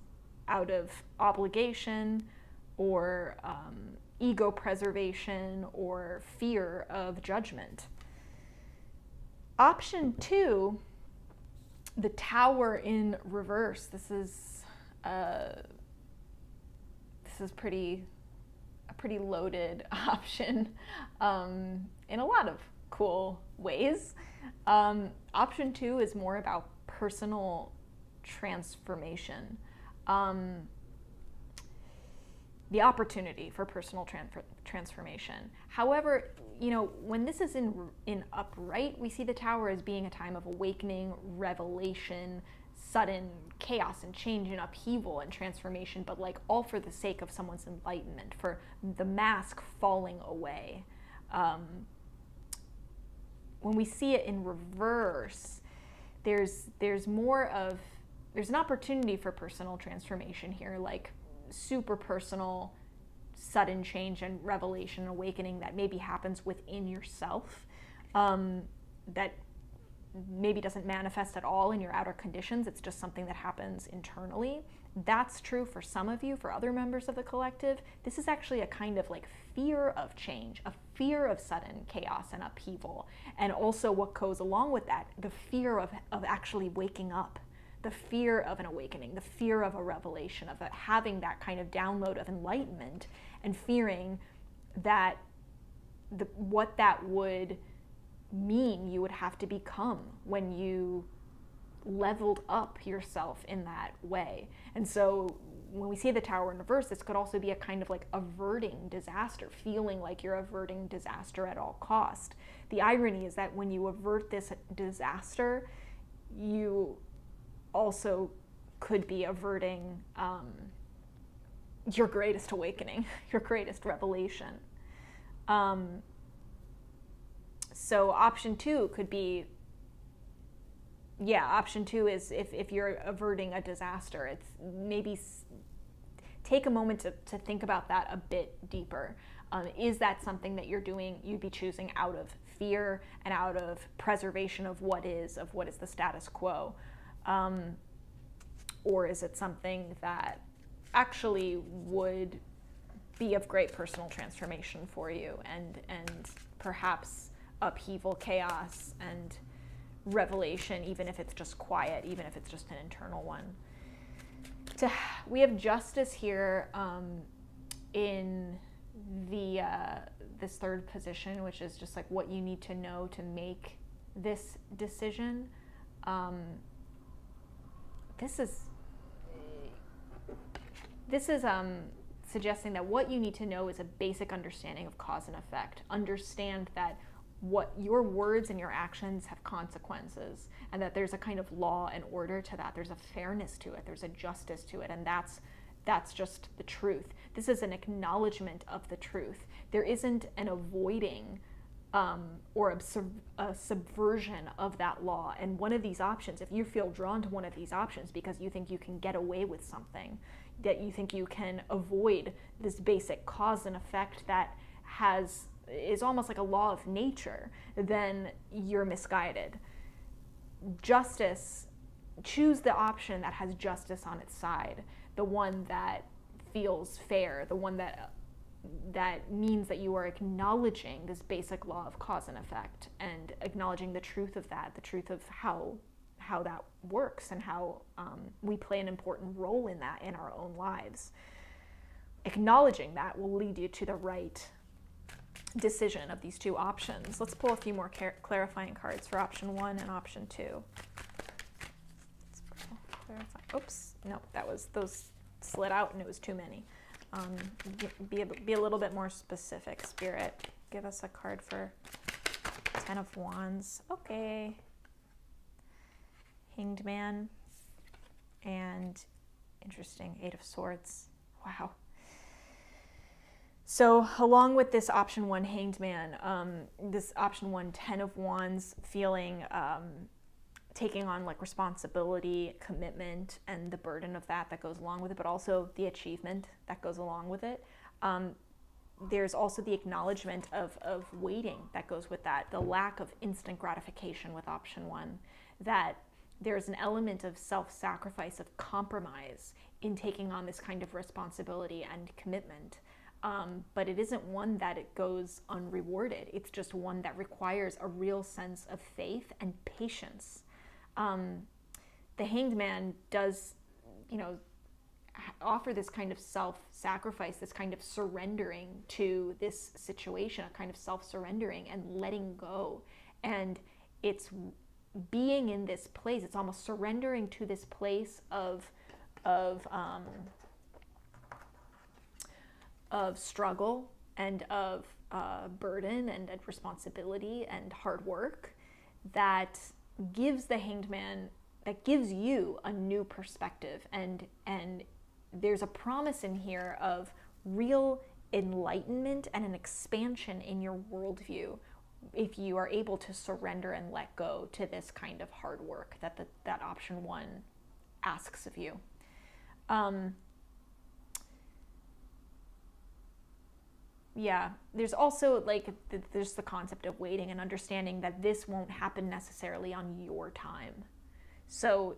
out of obligation or ego preservation or fear of judgment? Option 2, the Tower in reverse. This is a pretty loaded option in a lot of cool ways. Option 2 is more about personal transformation. The opportunity for personal transformation. However, when this is in upright, we see the Tower as being a time of awakening, revelation, sudden chaos and change and upheaval and transformation, but like all for the sake of someone's enlightenment, for the mask falling away. When we see it in reverse, there's more of, there's an opportunity for personal transformation here, like super personal, sudden change and revelation, awakening that maybe happens within yourself, that maybe doesn't manifest at all in your outer conditions. It's just something that happens internally. That's true for some of you. For other members of the collective, this is actually a kind of like fear of change, a fear of sudden chaos and upheaval. And also what goes along with that, the fear of actually waking up, the fear of an awakening, the fear of a revelation, of having that kind of download of enlightenment, and fearing that what that would mean you would have to become when you leveled up yourself in that way. And so when we see the Tower in reverse, this could also be a kind of like averting disaster, feeling like you're averting disaster at all cost. The irony is that when you avert this disaster, you also could be averting your greatest awakening, your greatest revelation. So option two could be, option two is if you're averting a disaster, it's maybe take a moment to think about that a bit deeper. Is that something that you're doing, you'd be choosing out of fear and out of preservation of what is the status quo? Or is it something that actually would be of great personal transformation for you, and perhaps upheaval, chaos, and revelation, even if it's just quiet, even if it's just an internal one? We have justice here in the this third position, which is just like what you need to know to make this decision. This is suggesting that what you need to know is a basic understanding of cause and effect. Understand that what your words and your actions have consequences, and that there's a kind of law and order to that. There's a fairness to it. There's a justice to it, and that's just the truth. This is an acknowledgement of the truth. There isn't an avoiding or a subversion of that law. And one of these options, if you feel drawn to one of these options because you think you can get away with something, that you think you can avoid this basic cause and effect that is almost like a law of nature, then you're misguided. Justice, choose the option that has justice on its side, the one that feels fair, the one that means that you are acknowledging this basic law of cause and effect, and acknowledging the truth of that, the truth of how that works, and how we play an important role in that in our own lives. Acknowledging that will lead you to the right decision of these two options. Let's pull a few more clarifying cards for option one and option two. Oops, no, those slid out and it was too many. Be a little bit more specific, Spirit. Give us a card for 10 of Wands. Okay. Hanged Man. And interesting, 8 of Swords. Wow. So along with this option one, Hanged Man, this option one, 10 of Wands, feeling taking on like responsibility, commitment, and the burden of that goes along with it, but also the achievement that goes along with it. There's also the acknowledgement of waiting that goes with that, the lack of instant gratification with option one, that there's an element of self-sacrifice, of compromise in taking on this kind of responsibility and commitment. But it isn't one that it goes unrewarded. It's just one that requires a real sense of faith and patience. The Hanged Man does, offer this kind of self-sacrifice, this kind of surrendering to this situation, a kind of self-surrendering and letting go. And it's being in this place, it's almost surrendering to this place of struggle and of burden and responsibility and hard work that gives the Hanged Man, that gives you a new perspective. And there's a promise in here of real enlightenment and an expansion in your worldview if you are able to surrender and let go to this kind of hard work that that option 1 asks of you. Yeah, there's also like there's the concept of waiting and understanding that this won't happen necessarily on your time. So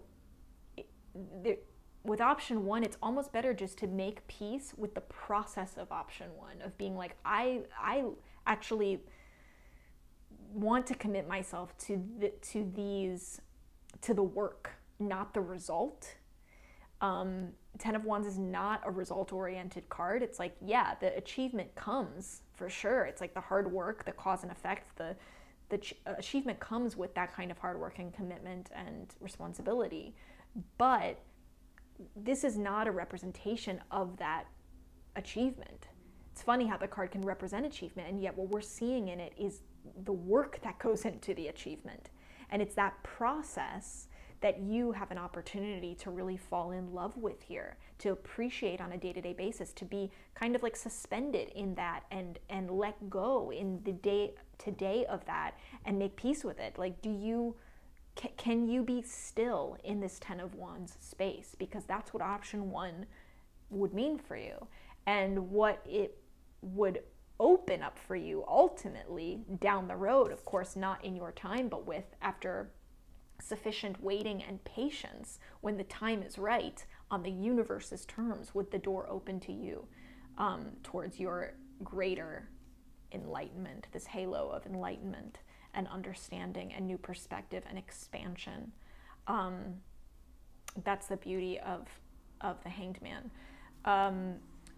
with option 1, it's almost better just to make peace with the process of option 1, of being like, I actually want to commit myself to the work, not the result. 10 of Wands is not a result-oriented card. It's like, yeah, the achievement comes for sure. It's like the hard work, the cause and effect, the achievement comes with that kind of hard work and commitment and responsibility. But this is not a representation of that achievement. It's funny how the card can represent achievement, and yet what we're seeing in it is the work that goes into the achievement. And it's that process that you have an opportunity to really fall in love with here, to appreciate on a day-to-day basis, to be kind of like suspended in that and let go in the day-to-day of that and make peace with it. Like, can you be still in this 10 of Wands space? Because that's what option 1 would mean for you, and what it would open up for you ultimately down the road, of course not in your time, but after sufficient waiting and patience, when the time is right, on the universe's terms, would the door open to you towards your greater enlightenment, this halo of enlightenment and understanding and new perspective and expansion. That's the beauty of the Hanged Man.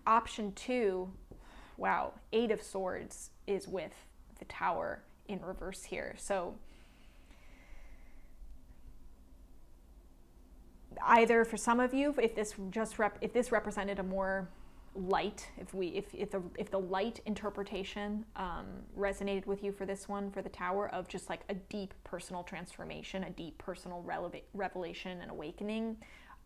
Option 2, wow, 8 of Swords is with the Tower in reverse here. So either for some of you, if this represented a more light, if the light interpretation resonated with you for this one, for the Tower, of just like a deep personal transformation, a deep personal revelation and awakening,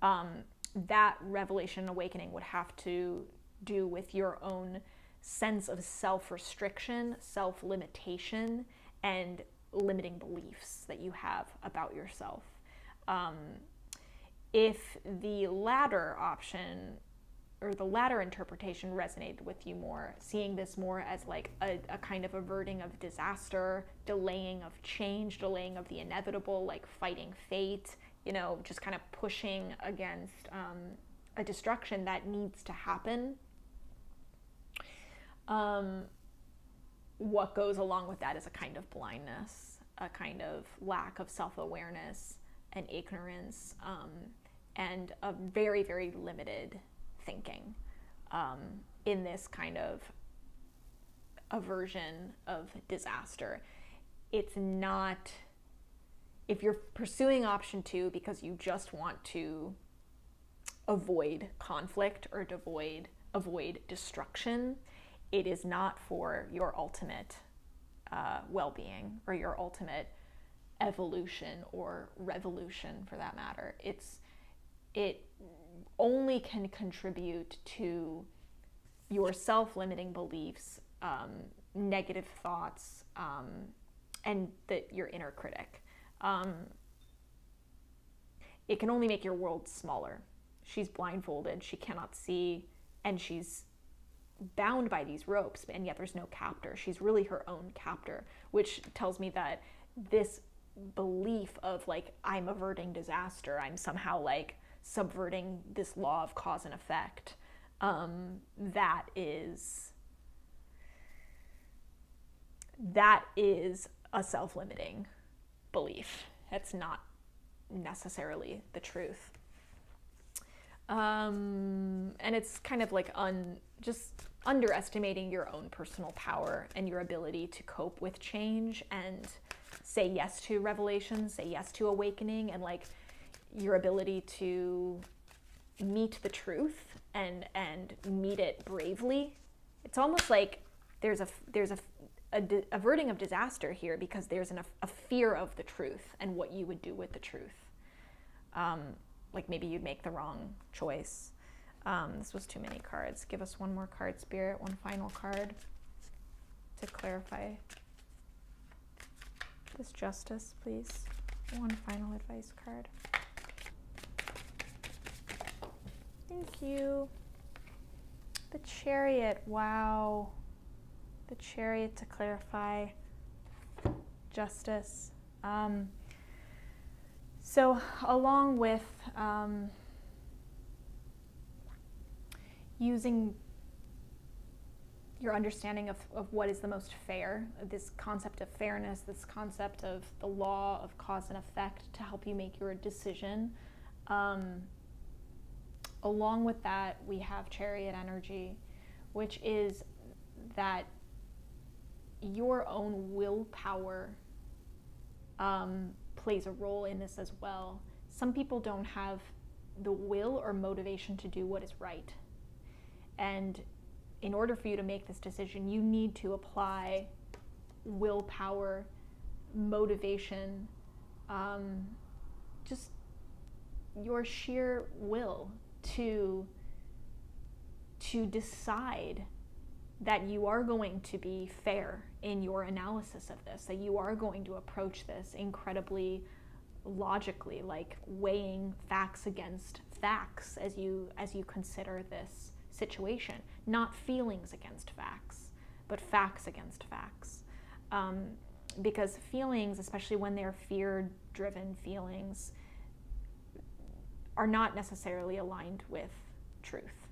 that revelation and awakening would have to do with your own sense of self-restriction, self-limitation, and limiting beliefs that you have about yourself. If the latter option or the latter interpretation resonated with you more, seeing this more as like a kind of averting of disaster, delaying of change, delaying of the inevitable, like fighting fate, you know, just kind of pushing against a destruction that needs to happen. What goes along with that is a kind of blindness, a kind of lack of self-awareness and ignorance, and a very, very limited thinking in this kind of aversion of disaster. It's not, if you're pursuing option 2 because you just want to avoid conflict or avoid destruction, it is not for your ultimate well-being or your ultimate evolution or revolution, for that matter. It only can contribute to your self-limiting beliefs, negative thoughts, and your inner critic. It can only make your world smaller. She's blindfolded, she cannot see, and she's bound by these ropes, and yet there's no captor. She's really her own captor, which tells me that this belief of like, I'm averting disaster, I'm somehow like subverting this law of cause and effect, that is a self-limiting belief. That's not necessarily the truth. And it's kind of like just underestimating your own personal power and your ability to cope with change and say yes to revelation, say yes to awakening, and like your ability to meet the truth and meet it bravely. It's almost like there's a averting of disaster here because there's a fear of the truth and what you would do with the truth. Like maybe you'd make the wrong choice. This was too many cards. Give us one more card, Spirit, one final card to clarify. Just Justice, please. One final advice card. Thank you. The Chariot, wow. The Chariot to clarify justice. So along with using your understanding of what is the most fair, this concept of fairness, this concept of the law of cause and effect to help you make your decision. Along with that, we have Chariot energy, which is that your own willpower plays a role in this as well. Some people don't have the will or motivation to do what is right. And in order for you to make this decision, you need to apply willpower, motivation, just your sheer will to decide that you are going to be fair in your analysis of this, that you are going to approach this incredibly logically, like weighing facts against facts as you consider this situation, not feelings against facts, but facts against facts. Because feelings, especially when they're fear-driven feelings, are not necessarily aligned with truth.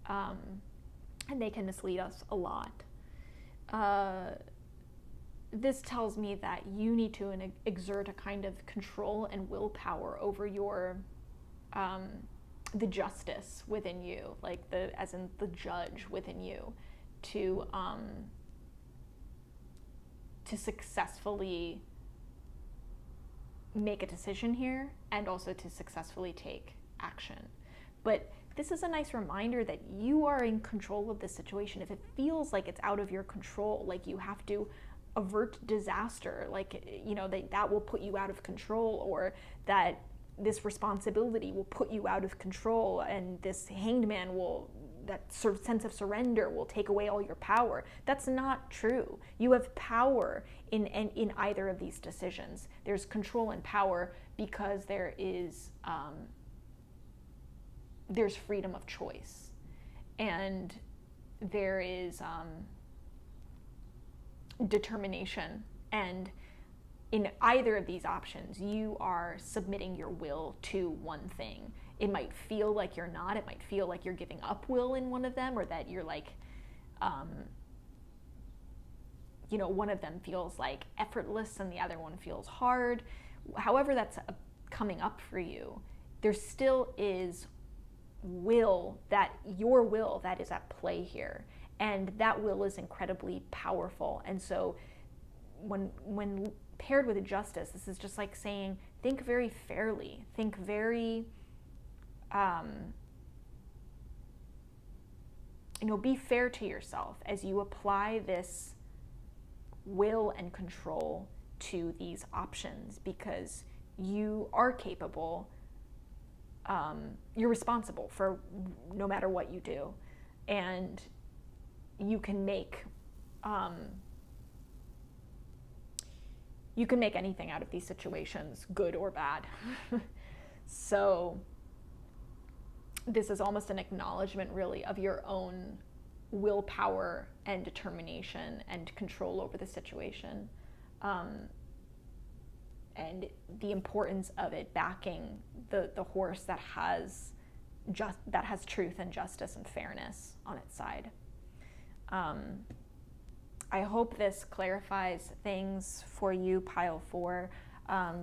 And they can mislead us a lot. This tells me that you need to exert a kind of control and willpower over your the justice within you, like as in the judge within you, to successfully make a decision here and also to successfully take action. But this is a nice reminder that you are in control of the situation. If it feels like it's out of your control, like you have to avert disaster, like, you know, that will put you out of control, or that this responsibility will put you out of control, and this hanged man that sort of sense of surrender will take away all your power. That's not true. You have power in either of these decisions. There's control and power because there's freedom of choice, and there is determination. And in either of these options, you are submitting your will to one thing. It might feel like you're not. It might feel like you're giving up will in one of them, or that you're like, you know, one of them feels like effortless and the other one feels hard. However that's coming up for you, there still is your will that is at play here. And that will is incredibly powerful. And so when paired with justice, this is just like saying, think very fairly, think very, you know, be fair to yourself as you apply this will and control to these options, because you are capable, you're responsible for no matter what you do, and you can make anything out of these situations, good or bad. So this is almost an acknowledgement, really, of your own willpower and determination and control over the situation, and the importance of it backing the horse that has truth and justice and fairness on its side. I hope this clarifies things for you, Pile 4.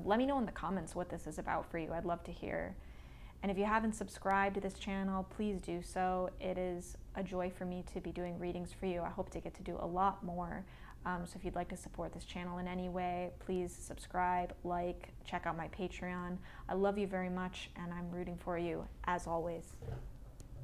Let me know in the comments what this is about for you. I'd love to hear. And if you haven't subscribed to this channel, please do so. It is a joy for me to be doing readings for you. I hope to get to do a lot more. So if you'd like to support this channel in any way, please subscribe, like, check out my Patreon. I love you very much, and I'm rooting for you, as always.